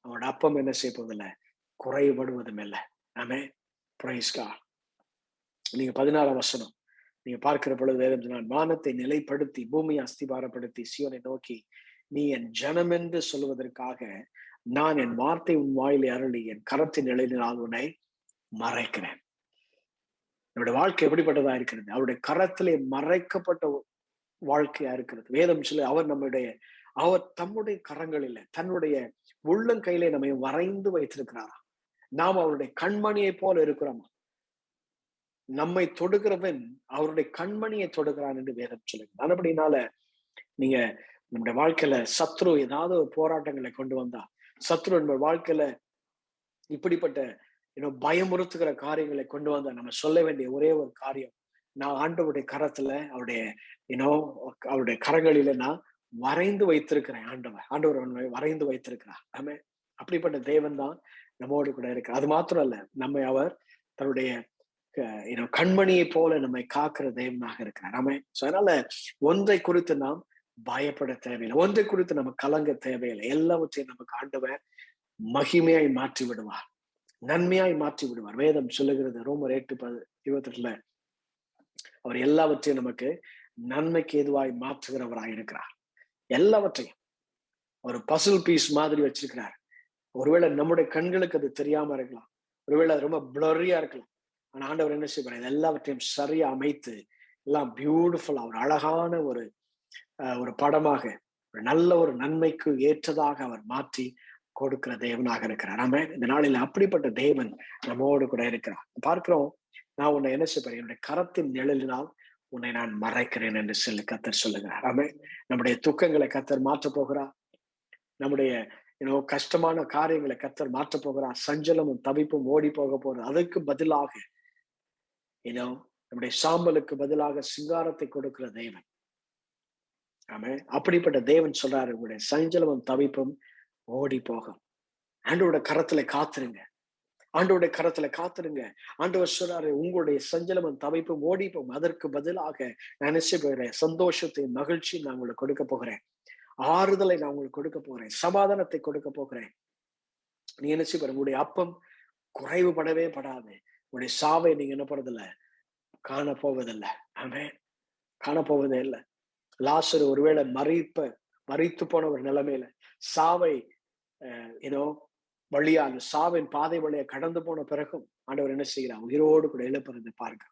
அவனோட அப்பம் என்ன செய்வதில்லை, குறைபடுவதும் இல்லை. ஆமென். Praise God. நீங்க 16ஆம் வசனம் நீங்க பார்க்கிற பொழுது வேதம் சொன்னான், வானத்தை நிலைப்படுத்தி பூமியை அஸ்திபாரப்படுத்தி சீயோனை நோக்கி, நீ என் ஜனம் என்று சொல்வதற்காக நான் என் வார்த்தை உன் வாயிலை அருளி என் கரத்தின் நிலையினால் உன்னை மறைக்கிறேன். நம்முடைய வாழ்க்கை எப்படிப்பட்டதா இருக்கிறது, அவருடைய கரத்திலே மறைக்கப்பட்ட வாழ்க்கையா இருக்கிறது. வேதம் சொல்லு, அவர் தம்முடைய கரங்களில தன்னுடைய உள்ளங்கையிலே நம்மை வரைந்து வைத்திருக்கிறாரா. நாம் அவருடைய கண்மணியை போல இருக்கிறோமா. நம்மை தொடுகிறவன் அவருடைய கண்மணியை தொடுகிறான் என்று வேதம் சொல்லுங்க. அப்படினால நீங்க நம்முடைய வாழ்க்கையில சத்ரு ஏதாவது ஒரு போராட்டங்களை கொண்டு வந்தா, சத்ரு நம்ம வாழ்க்கையில இப்படிப்பட்ட பயமுறுத்துகிற காரியங்களை கொண்டு வந்தா, நம்ம சொல்ல வேண்டிய ஒரே ஒரு காரியம், நான் ஆண்டவருடைய கரத்துல அவருடைய கரங்களில நான் வரைந்து வைத்திருக்கிறேன். ஆண்டவர் வரைந்து வைத்திருக்கிறார். ஆமே. அப்படிப்பட்ட தேவன் தான் நம்மோடு கூட இருக்கிறார். அது மாத்திரம் அல்ல, நம்மை அவர் தன்னுடைய கண்மணியை போல நம்மை காக்கிற தேவனாக இருக்கிறார். ஆமே. அதனால ஒன்றை குறித்து நாம் பயப்பட தேவையில்லை, ஒன்றை குறித்து நம்ம கலங்க தேவையில்லை. எல்லாவற்றையும் நமக்கு ஆண்டவர் மகிமையாய் மாற்றி விடுவார், நன்மையாய் மாற்றி விடுவார். வேதம் சொல்லுகிறது ரோமர் 8:28 அவர் எல்லாவற்றையும் நமக்கு நன்மைக்கு ஏதுவாய் மாற்றுகிறவராய் இருக்கிறார். எல்லாவற்றையும் ஒரு பசில் பீஸ் மாதிரி வச்சிருக்கிறார். ஒருவேளை நம்முடைய கண்களுக்கு அது தெரியாம இருக்கலாம், ஒருவேளை அது ரொம்ப பிளரியா இருக்கலாம். ஆனா ஆண்டவர் என்ன செய்வார், எல்லாவற்றையும் சரியா அமைத்து எல்லாம் பியூட்டிஃபுல்லா ஒரு அழகான ஒரு படமாக, ஒரு நல்ல ஒரு நன்மைக்கு ஏற்றதாக அவர் மாற்றி கொடுக்கிற தேவனாக இருக்கிறார். ஆமா. இந்த நாளில் அப்படிப்பட்ட தேவன் நம்மோடு கூட இருக்கிறார். பார்க்கிறோம், நான் உன்னை என்ன செய்வேன், என்னுடைய கரத்தின் நிழலினால் உன்னை நான் மறைக்கிறேன் என்று சொல்லி கர்த்தர் சொல்லுகிறார். ஆமா. நம்முடைய துக்கங்களை கர்த்தர் மாற்றப் போகிறார், நம்முடைய கஷ்டமான காரியங்களை கர்த்தர் மாற்றப் போகிறார். சஞ்சலமும் தவிப்பும் ஓடி போக போகிறது. அதற்கு பதிலாக நம்முடைய சாம்பலுக்கு பதிலாக சிங்காரத்தை கொடுக்கிற தேவன். ஆமா. அப்படிப்பட்ட தேவன் சொல்றாரு, உங்களுடைய சஞ்சலமும் தவிப்பும் ஓடி போகும். ஆண்டவருடைய கரத்துல காத்துருங்க, ஆண்டவருடைய கரத்துல காத்துருங்க. ஆண்டவர் சொல்றாரு, உங்களுடைய சஞ்சலமும் தவிப்பும் ஓடி போகும். அதற்கு பதிலாக நான் நினைச்சு போகிறேன், சந்தோஷத்தையும் மகிழ்ச்சியும் நான் உங்களுக்கு கொடுக்க போகிறேன், ஆறுதலை நான் உங்களுக்கு கொடுக்க போகிறேன், சமாதானத்தை கொடுக்க போகிறேன். நீ நினைச்சு பாரு, உங்களுடைய அப்பம் குறைவுபடவே படாது. உங்களுடைய சாவை நீங்க என்ன போறதில்ல, காணப்போவதில்லை. ஆமே. காணப்போவதே இல்லை. லாசரு ஒருவேளை மரித்து போன ஒரு நிலைமையில சாவை வழியா, அந்த சாவின் பாதை வழியா கடந்து போன பிறகும் ஆண்டவர் என்ன செய்கிறார், உயிரோடு கூட எழுப்புறது பார்க்க.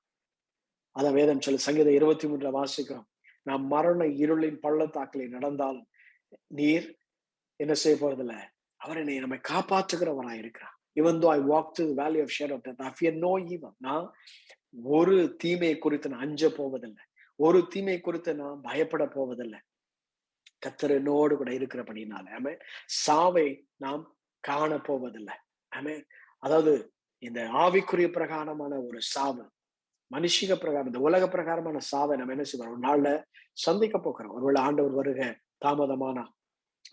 அதான் வேதம் சொல்லு, சங்கீதம் 23 வாசிக்கிறோம், நாம் மரண இருளின் பள்ளத்தாக்கிலே நடந்தாலும் நீர் என்ன செய்ய போறதில்ல, அவர் என்னை நம்மை காப்பாற்றுகிறவராய் இருக்கிறார். Even though I walk through the valley of shadow of death, I fear no evil. நான் ஒரு தீமையை குறித்து நான் அஞ்ச போவதில்லை, ஒரு தீமையை குறித்து நான் பயப்பட போவதில்லை. கர்த்தர் என்னோடு கூட இருக்கிறபடினால ஆமென். சாவை நாம் காண போவதில்லை. ஆமென். அதாவது இந்த ஆவிக்குரிய பிரகாரமான ஒரு சாவு, மனுஷிக பிரகாரம், இந்த உலக பிரகாரமான சாவை நம்ம என்ன செய்வோம், ஒரு நாள்ல சந்திக்க போகிறோம். ஒருவேளை ஆண்டவர் வருக தாமதமானா,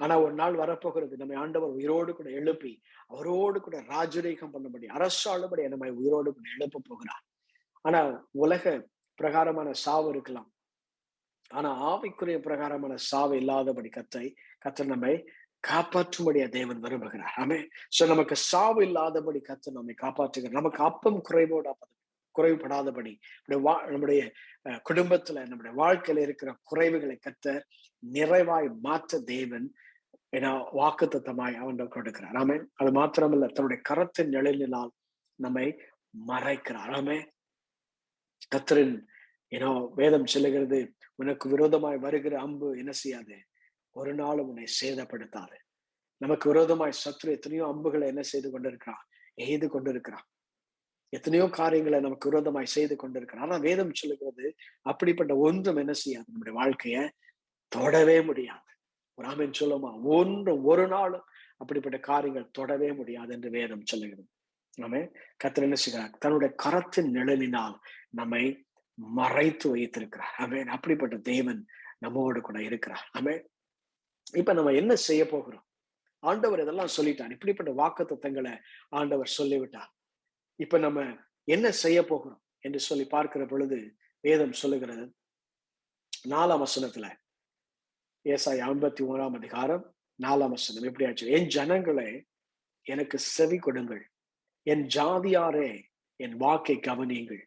ஆனா ஒரு நாள் வரப்போகிறது, நம்ம ஆண்டவர் உயிரோடு கூட எழுப்பி அவரோடு கூட ராஜரீகம் பண்ணபடி அரசாளுபடி நம்ம உயிரோடு கூட எழுப்ப போகிறார். ஆனா உலக பிரகாரமான சாவு இருக்கலாம், ஆனா ஆவிக்குரிய பிரகாரமான சாவு இல்லாதபடி கர்த்தர் நம்மை காப்பாற்றும்படியா தேவன் விரும்புகிறார். ஆமே. சோ நமக்கு சாவு இல்லாதபடி கர்த்தர் நம்மை காப்பாற்றுகிறார். நமக்கு அப்பம் குறைவுபடாதபடி நம்முடைய குடும்பத்துல நம்முடைய வாழ்க்கையில இருக்கிற குறைவுகளை கர்த்தர் நிறைவாய் மாற்ற தேவன் வாக்குத்தத்தமாய் அவன் கொடுக்கிறார். ஆமே. அது மாத்திரமல்ல, தன்னுடைய கரத்தின் நிழலினால் நம்மை மறைக்கிறார். ஆமே. கர்த்தரின் வேதம் சொல்லுகிறது, உனக்கு விரோதமாய் வருகிற அம்பு என்ன செய்யாது, ஒரு நாளும் உன்னை சேதப்படுத்தாது. நமக்கு விரோதமாய் சத்துரு எத்தனையோ அம்புகளை என்ன செய்து கொண்டிருக்கிறான், எய்து கொண்டிருக்கிறான். எத்தனையோ காரியங்களை நமக்கு விரோதமாய் செய்து கொண்டிருக்கிறான். ஆனா வேதம் சொல்லுகிறது, அப்படிப்பட்ட ஒன்றும் என்ன செய்யாது, நம்முடைய வாழ்க்கைய தொடவே முடியாது. ஒரு ஆமென் சொல்லுமா? ஒரு நாளும் அப்படிப்பட்ட காரியங்கள் தொடவே முடியாது என்று வேதம் சொல்லுகிறது. ஆமே. கர்த்தர் என்ன செய்கிறார், தன்னுடைய கரத்தின் நிழலினால் நம்மை மறைத்து வைத்திருக்கிறார். ஆமென். அப்படிப்பட்ட தேவன் நம்மோடு கூட இருக்கிறார். ஆமென். இப்ப நம்ம என்ன செய்ய போகிறோம்? ஆண்டவர் இதெல்லாம் சொல்லிட்டார், இப்படிப்பட்ட வாக்குத்தத்தங்களை ஆண்டவர் சொல்லிவிட்டார். இப்ப நம்ம என்ன செய்ய போகிறோம் என்று சொல்லி பார்க்கிற பொழுது வேதம் சொல்லுகிறது 4ஆம் வசனத்துல, ஏசாயா 51ஆம் அதிகாரம் 4ஆம் வசனம் எப்படி ஆச்சு? என் ஜனங்களே எனக்கு செவி கொடுங்கள், என் ஜாதியாரே என் வாக்கை கவனியுங்கள்.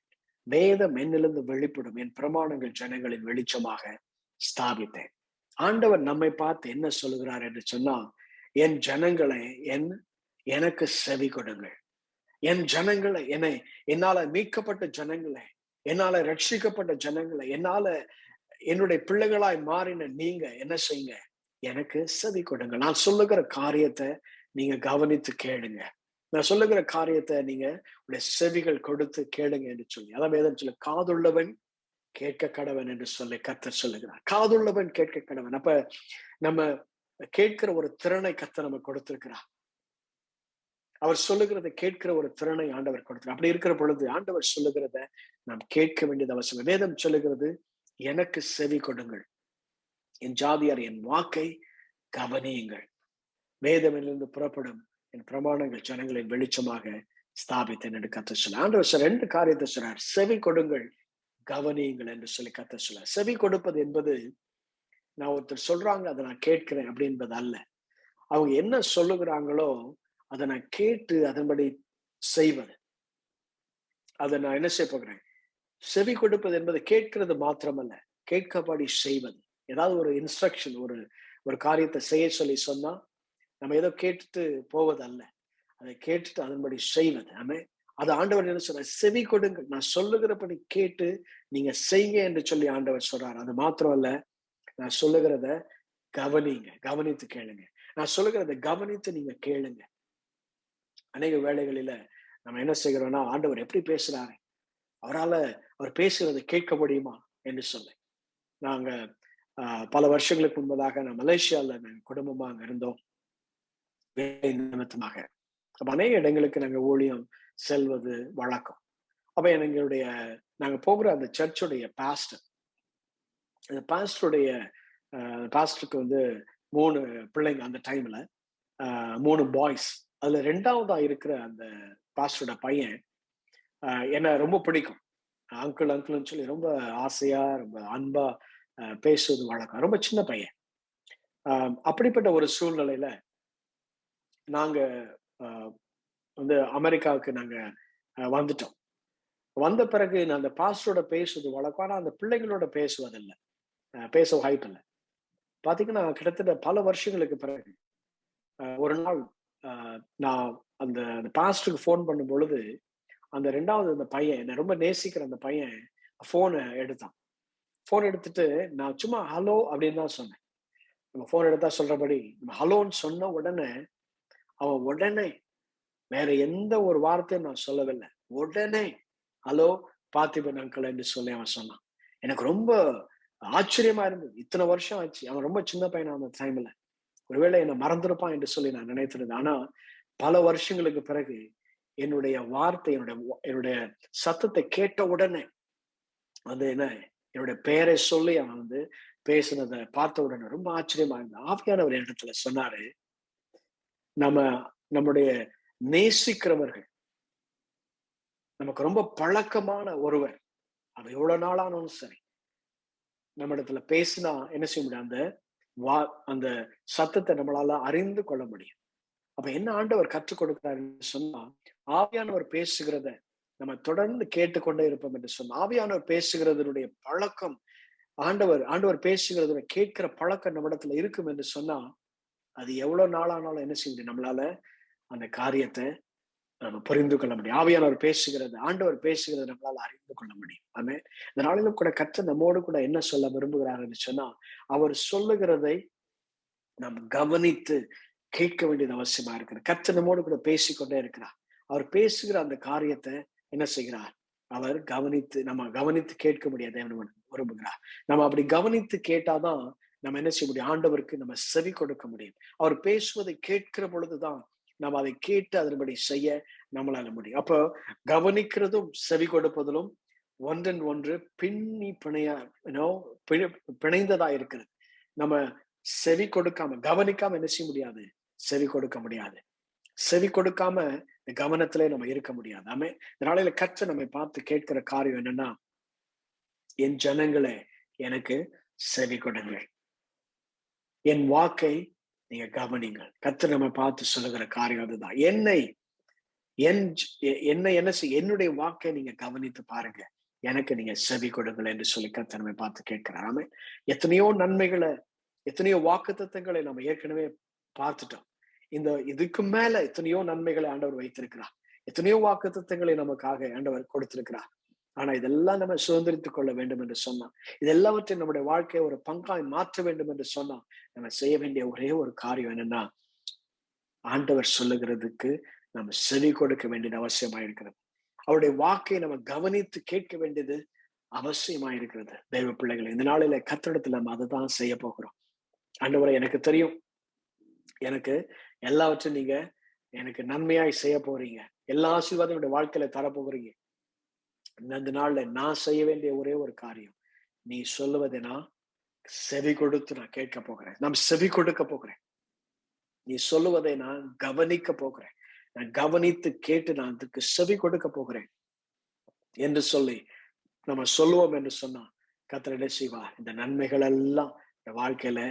வேதம் என்னிலிருந்து வெளிப்படும், என் பிரமாணங்கள் ஜனங்களின் வெளிச்சமாக ஸ்தாபித்தேன். ஆண்டவர் நம்மை பார்த்து என்ன சொல்லுகிறார் என்று சொன்னா, என் ஜனங்களை எனக்கு செவி கொடுங்கள். என் ஜனங்களை, என்னால மீட்கப்பட்ட ஜனங்களை, என்னால ரட்சிக்கப்பட்ட ஜனங்களை, என்னுடைய பிள்ளைகளாய் மாறின நீங்க என்ன செய்யுங்க, எனக்கு செவி கொடுங்க. நான் சொல்லுகிற காரியத்தை நீங்க கவனித்து கேளுங்க. நான் சொல்லுகிற காரியத்தை நீங்க உடைய செவிகள் கொடுத்து கேளுங்க என்று சொல்லி, அதான் வேதம் சொல்ல, காதுள்ளவன் கேட்க கடவன் என்று சொல்லி கர்த்தர் சொல்லுகிறார். காதுள்ளவன் கேட்க கடவன். அப்ப நம்ம கேட்கிற ஒரு திறனை கர்த்தர் நமக்கு கொடுத்திருக்கிறார். அவர் சொல்லுகிறத கேட்கிற ஒரு திறனை ஆண்டவர் கொடுத்தார். அப்படி இருக்கிற பொழுது ஆண்டவர் சொல்லுகிறத நாம் கேட்க வேண்டியது அவசியம். வேதம் சொல்லுகிறது, எனக்கு செவி கொடுங்கள், என் ஜாதியார் என் வாக்கை கவனியுங்கள். வேதமிலிருந்து புறப்படும் என் பிரமாணங்கள் ஜனங்களின் வெளிச்சமாக ஸ்தாபித்தேன் என்று கர்த்தர் சொல்ல. ஆண்டவர் சார் 2 காரியத்தை சொல்றார், செவி கொடுங்கள், கவனியுங்கள் என்று சொல்லி கர்த்தர் சொல்ல. செவி கொடுப்பது என்பது நான் ஒருத்தர் சொல்றாங்க அதை நான் கேட்கிறேன் அப்படி என்பது அல்ல. அவங்க என்ன சொல்லுகிறாங்களோ அதை நான் கேட்டு அதன்படி செய்வது. அதை நான் என்ன செய்ய போகிறேன், செவி கொடுப்பது என்பது கேட்கிறது மாத்திரமல்ல, கேட்கபடி செய்வது. ஏதாவது ஒரு இன்ஸ்ட்ரக்ஷன், ஒரு காரியத்தை செய்ய சொல்லி சொன்னா நம்ம ஏதோ கேட்டுட்டு போவது அல்ல, அதை கேட்டுட்டு அதன்படி செய்வது. ஆமே. அது ஆண்டவர் என்ன சொல்ற, செவி கொடுங்கள், நான் சொல்லுகிறபடி கேட்டு நீங்க செய்யுங்க என்று சொல்லி ஆண்டவர் சொல்றாரு. அது மாத்திரம் அல்ல, நான் சொல்லுகிறத கவனிங்க, கவனித்து கேளுங்க. நான் சொல்லுகிறத கவனித்து நீங்க கேளுங்க. அநேக வேளைகளில நம்ம என்ன செய்கிறோம்னா, ஆண்டவர் எப்படி பேசுறாரு, அவர் பேசுறதை கேட்க முடியுமா என்று சொல்லி, நாங்க பல வருஷங்களுக்கு முன்பதாக நான் மலேசியால குடும்பமா அங்க இருந்தோம் வேலை நிமித்தமாக. அப்ப அநேக இடங்களுக்கு நாங்க ஊழியம் செல்வது வழக்கம். அப்ப நாங்க போகிற அந்த சர்ச்சுடைய பாஸ்டர், அந்த பாஸ்டருக்கு 3 பிள்ளைங்க அந்த டைம்ல, 3 பாய்ஸ். அதுல 2ஆவதா இருக்கிற அந்த பாஸ்டரோட பையன் என்ன ரொம்ப பிடிக்கும், அங்கிள்னு சொல்லி ரொம்ப ஆசையா ரொம்ப அன்பா பேசுவது வழக்கம். ரொம்ப சின்ன பையன். அப்படிப்பட்ட ஒரு சூழ்நிலையில நாங்க அமெரிக்காவுக்கு நாங்க வந்துட்டோம். வந்த பிறகு நான் அந்த பாஸ்டரோட பேசுவது வழக்கம், ஆனா அந்த பிள்ளைகளோட பேசுவதில்லை, பேச வாய்ப்பு இல்லை. பாத்தீங்கன்னா கிட்டத்தட்ட பல வருஷங்களுக்கு பிறகு ஒரு நாள் நான் அந்த பாஸ்டருக்கு ஃபோன் பண்ணும் பொழுது, அந்த 2ஆவது அந்த பையன், என்ன ரொம்ப நேசிக்கிற அந்த பையன் போனை எடுத்தான். போன் எடுத்துட்டு நான் சும்மா ஹலோ அப்படின்னு தான் சொன்னேன். நம்ம போன் எடுத்தா சொல்றபடி ஹலோன்னு சொன்ன உடனே அவன் உடனே வேற எந்த ஒரு வார்த்தையும் நான் சொல்லவில்லை. உடனே ஹலோ பார்த்திபன் அங்கிள் என்று சொல்லி அவன் சொன்னான். எனக்கு ரொம்ப ஆச்சரியமா இருந்தது. இத்தனை வருஷம் ஆச்சு. அவன் ரொம்ப சின்ன பையனா அந்த டைம்ல. ஒருவேளை என்னை மறந்திருப்பான் என்று சொல்லி நான் நினைத்திருந்தேன். ஆனா பல வருஷங்களுக்கு பிறகு என்னுடைய வார்த்தை, என்னுடைய சத்தத்தை கேட்ட உடனே வந்து என்னுடைய பெயரை சொல்லி அவன் வந்து பேசினதை பார்த்த உடனே ரொம்ப ஆச்சரியமா இருந்தது. ஆவியானவர் இடத்துல சொன்னாரு, நம்முடைய நேசிக்கிறவர்கள், நமக்கு ரொம்ப பழக்கமான ஒருவர், அது எவ்வளவு நாளானாலும் சரி, நம்ம இடத்துல பேசினா என்ன செய்ய முடியும்? அந்த சத்தத்தை நம்மளால அறிந்து கொள்ள முடியும். அப்ப என்ன ஆண்டவர் கற்றுக் கொடுக்கிறாருன்னு சொன்னா, ஆவியானவர் பேசுகிறத நம்ம தொடர்ந்து கேட்டுக்கொண்டே இருப்போம் என்று சொன்னா, ஆவியானவர் பேசுகிறதனுடைய பழக்கம், ஆண்டவர் பேசுகிறத கேட்கிற பழக்கம் நம்ம இடத்துல இருக்கும் என்று சொன்னா, அது எவ்வளவு நாளானாலும் என்ன செய்ய முடியும்? நம்மளால அந்த காரியத்தை நம்ம புரிந்து கொள்ள முடியும். ஆவியானவர் பேசுகிறது, ஆண்டவர் பேசுகிறத நம்மளால அறிந்து கொள்ள முடியும். ஆமென். இந்த நாளிலும் கூட கர்த்தர் நம்மோடு கூட என்ன சொல்ல விரும்புகிறார் என்று சொன்னா, அவர் சொல்லுகிறதை நாம் கவனித்து கேட்க வேண்டியது அவசியமா இருக்கிறது. கர்த்தர் நம்மோடு கூட பேசிக்கொண்டே இருக்கிறார். அவர் பேசுகிற அந்த காரியத்தை என்ன செய்கிறார்? அவர் நம்ம கவனித்து கேட்க முடியாது. தேவன் விரும்புகிறார். நம்ம அப்படி கவனித்து கேட்டாதான் நம்ம என்ன செய்ய முடியும்? ஆண்டவருக்கு நம்ம செவி கொடுக்க முடியும். அவர் பேசுவதை கேட்கிற பொழுதுதான் நம்ம அதை கேட்டு அதன்படி செய்ய நம்மளால முடியும். அப்போ கவனிக்கிறதும் செவி கொடுப்பதிலும் ஒன்றன் ஒன்று பிணைந்ததா இருக்கிறது. நம்ம செவி கொடுக்காம கவனிக்காம என்ன செய்ய முடியாது? செவி கொடுக்க முடியாது. செவி கொடுக்காம கவனத்திலே நம்ம இருக்க முடியாது. ஆமே. இதனால கர்த்தர் நம்மை பார்த்து கேட்கிற காரியம் என்னன்னா, என் ஜனங்களே எனக்கு செவி கொடுங்கள், என் வாக்கை நீங்க கவனிங்கள். கர்த்தர் நம்ம பார்த்து சொல்லுகிற காரியம் அதுதான். என்னுடைய வாக்கை நீங்க கவனித்து பாருங்க, எனக்கு நீங்க செவி கொடுங்கள் என்று சொல்லி கர்த்தர் நம்மை பார்த்து கேட்கிறார். ஆமே. எத்தனையோ நன்மைகளை, எத்தனையோ வாக்குத்தத்தங்களை நம்ம ஏற்கனவே பார்த்துட்டோம். இதுக்கு மேல எத்தனையோ நன்மைகளை ஆண்டவர் வைத்திருக்கிறார். எத்தனையோ வாக்குத்தத்தங்களை நமக்காக ஆண்டவர் கொடுத்திருக்கிறார். ஆனா இதெல்லாம் நம்ம சுதந்திரித்துக் கொள்ள வேண்டும் என்று சொன்னா, இதெல்லாவற்றையும் நம்முடைய வாழ்க்கையை ஒரு பங்காய் மாற்ற வேண்டும் என்று சொன்னா, நம்ம செய்ய வேண்டிய ஒரே ஒரு காரியம் என்னன்னா, ஆண்டவர் சொல்லுகிறதுக்கு நம்ம செவி கொடுக்க வேண்டியது அவசியமா இருக்கிறது. அவருடைய வாக்கை நம்ம கவனித்து கேட்க வேண்டியது அவசியமா இருக்கிறது. தெய்வ பிள்ளைகளை, இந்த நாளில கர்த்தரிடத்துல நம்ம அதை தான் செய்ய போகிறோம். ஆண்டவரை, எனக்கு தெரியும், எனக்கு எல்லாவற்றையும் நீங்க எனக்கு நன்மையாய் செய்ய போறீங்க, எல்லா ஆசீர்வாதம் என்னுடைய வாழ்க்கையில தரப்போகிறீங்க. இந்த நாள்ல நான் செய்ய வேண்டிய ஒரே ஒரு காரியம், நீ சொல்லுவதை நான் செவி கொடுத்து நான் கேட்க போகிறேன். நான் செவி கொடுக்க போகிறேன். நீ சொல்லுவதை நான் கவனிக்க போகிறேன். நான் கவனித்து கேட்டு நான் அதுக்கு செவி கொடுக்க போகிறேன் என்று சொல்லி நம்ம சொல்லுவோம் என்று சொன்னா, கர்த்தர் என்ன செய்வார்? இந்த நன்மைகள் எல்லாம் இந்த வாழ்க்கையில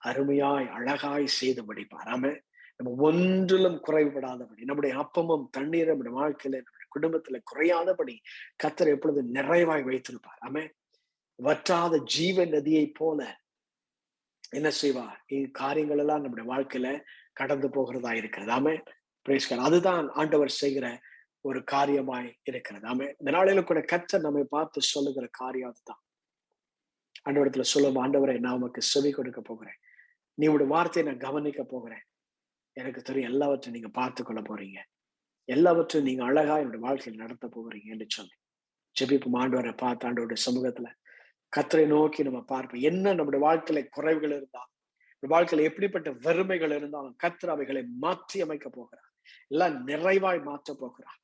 அருமையாய் அழகாய் செய்து முடிப்பார். ஆமே. நம்ம ஒன்றிலும் குறைபடாதபடி, நம்முடைய அப்பமும் தண்ணீரும் நம்முடைய வாழ்க்கையில, நம்முடைய குடும்பத்துல குறையாதபடி கர்த்தர் எப்பொழுது நிறைவாய் வைத்திருப்பார். ஆமே. வற்றாத ஜீவ நதியை போல என்ன செய்வார்? காரியங்கள் எல்லாம் நம்முடைய வாழ்க்கையில கடந்து போகிறதா இருக்கிறது. ஆமே. Praise God. அதுதான் ஆண்டவர் செய்கிற ஒரு காரியமாய் இருக்கிறது. ஆமே. இந்த நாளில கூட கர்த்தர் நம்மை பார்த்து சொல்லுகிற காரியம் அதுதான். ஆண்டவரத்துல சொல்லும், ஆண்டவரை, நான் உமக்கு செவி கொடுக்க போகிறேன், நீ உடைய வார்த்தையை நான் கவனிக்க போகிறேன். எனக்கு தெரியும் எல்லாவற்றையும் நீங்க பார்த்து கொள்ள போறீங்க, எல்லாவற்றையும் நீங்க அழகா என்னுடைய வாழ்க்கையில் நடத்த போகிறீங்க என்று சொல்லி ஜெபிப்போம். ஆண்டவரை பார்த்து ஆண்டவருடைய சமூகத்துல கர்த்தரை நோக்கி நம்ம பார்ப்போம். என்ன நம்முடைய வாழ்க்கையில குறைவுகள் இருந்தாலும், வாழ்க்கையில எப்படிப்பட்ட வறுமைகள் இருந்தாலும், கர்த்தர் அவைகளை மாற்றி அமைக்க போகிறார். எல்லாம் நிறைவாய் மாற்ற போகிறார்.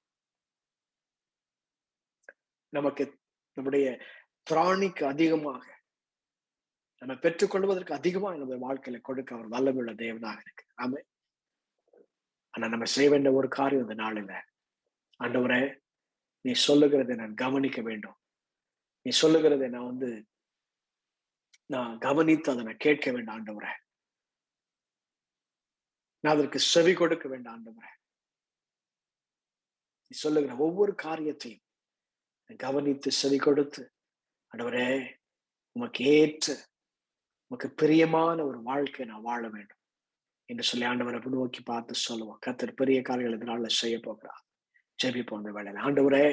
நமக்கு நம்முடைய திராணிக்கு அதிகமாக, நம்ம பெற்றுக்கொள்வதற்கு அதிகமாக நம்ம வாழ்க்கையில கொடுக்க அவர் வல்லமையுள்ள தேவனாக இருக்கு. ஆமே. ஆனா நம்ம செய்ய வேண்டிய ஒரு காரியம் இந்த நாளில, ஆண்டவரே, நீ சொல்லுகிறதை நான் கவனிக்க வேண்டும், நீ சொல்லுகிறதை நான் கவனித்து அதை நான் கேட்க வேண்டாம் ஆண்டவரே, நான் அதற்கு செவி கொடுக்க வேண்டாம் ஆண்டவரே. நீ சொல்லுகிற ஒவ்வொரு காரியத்தையும் கவனித்து செவி கொடுத்து, ஆண்டவரே, உமக்கு ஏற்ற, உமக்கு பிரியமான ஒரு வாழ்க்கையை நான் வாழ வேண்டும் என்று சொல்லி ஆண்டவரை நோக்கி பார்த்து சொல்லுவோம். கர்த்தர் பெரிய காரியங்கள் இந்த நாள்ல செய்ய போகிறார். ஜெபிப்போம் இந்த வேளையில. ஆண்டவரே,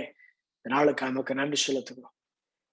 இந்த நாளுக்கு நமக்கு நன்றி செலுத்துகிறோம்.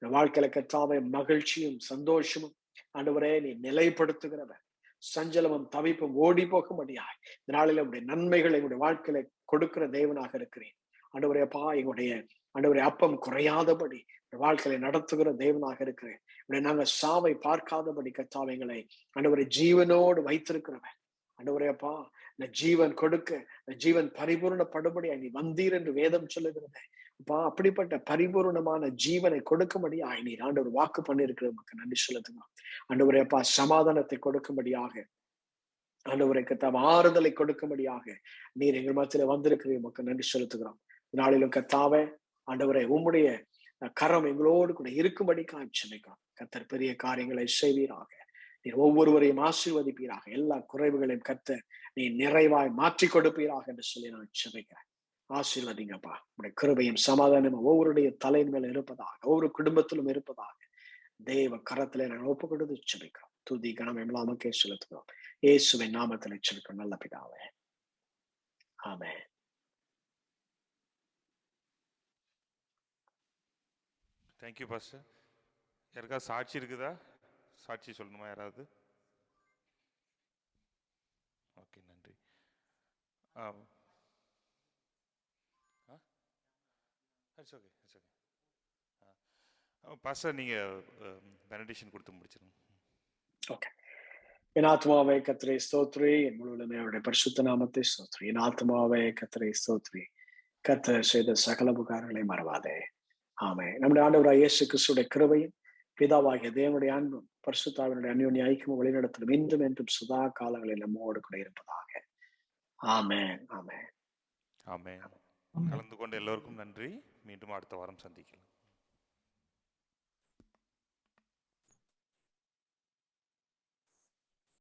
இந்த வாழ்க்கையில கர்த்தாவே மகிழ்ச்சியும் சந்தோஷமும் ஆண்டவரே நீ நிலைப்படுத்துகிறவர். சஞ்சலமும் தவிப்பும் ஓடி போகும்படியாய் இந்த நாளில் உடைய நன்மைகளை எங்களுடைய வாழ்க்கையில கொடுக்கிற தேவனாக இருக்கிறேன். ஆண்டவரே அப்பா, எங்களுடைய ஆண்டவரே அப்பம் குறையாதபடி வாழ்க்கையை நடத்துகிற தேவனாக இருக்கிறேன். இப்படி நாங்க சாவை பார்க்காதபடி கர்த்தாவே எங்களை ஆண்டவரை ஜீவனோடு வைத்திருக்கிறவன். ஆண்டவரே அப்பா, இந்த ஜீவன் கொடுக்க, இந்த ஜீவன் பரிபூர்ணப்படும்படியா நீ வந்தீர் என்று வேதம் சொல்லுகிறது. அப்பா, அப்படிப்பட்ட பரிபூர்ணமான ஜீவனை கொடுக்கும்படியாய் நீர் ஆண்டவர் வாக்கு பண்ணியிருக்கிறது. நமக்கு நன்றி சொல்லுதுங்க. ஆண்டவரே அப்பா, சமாதானத்தை கொடுக்கும்படியாக, ஆண்டவரை கர்த்தாவே ஆறுதலை கொடுக்கும்படியாக நீர் எங்கள் மத்தியில வந்திருக்கிறீர். நமக்கு நன்றி செலுத்துகிறோம். நாளிலும் கர்த்தாவே ஆண்டவரை உம்முடைய கரம் எங்களோடு கூட இருக்கும்படி காட்சிமைக்கிறோம். கர்த்தர் பெரிய காரியங்களை செய்வீராக. நீர் ஒவ்வொருவரையும் ஆசீர்வதிப்பீராக. எல்லா குறைவுகளையும் கர்த்தர் நீ நிறைவாய் மாற்றி கொடுப்பீராக என்று சொல்லி நான் செபிக்கிறேன். ஆசீர்வதிங்கப்பா. உடைய கிருபையும் சமாதானமும் ஒவ்வொருடைய தலையின் மேல இருப்பதாக, ஒவ்வொரு குடும்பத்திலும் இருப்பதாக தேவ கரத்திலே நாங்கள் ஒப்பு கொடுத்து செபிக்கிறோம். துதி கனம் எல்லாம் நமக்கே செலுத்துகிறோம். இயேசுவின் நாமத்தில் செபிக்கிறோம் நல்ல பிதாவே. ஆமென். Thank you pastor. யாருக்கா சாட்சி இருக்குதா? சாட்சி சொல்லணுமா யாராவது? ஓகே, நன்றி. It's okay, it's okay. Pastor நீங்கள் பெனடிஷன் கொடுத்து முடிச்சிருங்க. ஓகே. என் ஆத்மாவே கர்த்தரை ஸ்தோத்திரி, என் முழுவதுமே அவருடைய பரிசுத்த நாமத்தை ஸ்தோத்திரி. என் ஆத்மாவே கர்த்தரை ஸ்தோத்திரி, கர்த்தர் செய்த சகல உபகாரங்களை மறவாதே. ஆமென். நம்முடைய ஆண்டவராகிய இயேசு கிறிஸ்துவின் கிருபையும் பிதாவாகிய தேவனுடைய அன்பும் பரிசுத்தாவினுடைய அந்யோன்ய ஐக்கியமும் வழிநடத்தலும் இன்றும் என்றும் சதா காலங்களில் நம்மோடு கூட இருப்பதாக. ஆமென். ஆமென். ஆமென். கலந்து கொண்ட எல்லோருக்கும் நன்றி. மீண்டும் அடுத்த வாரம் சந்திக்கலாம்.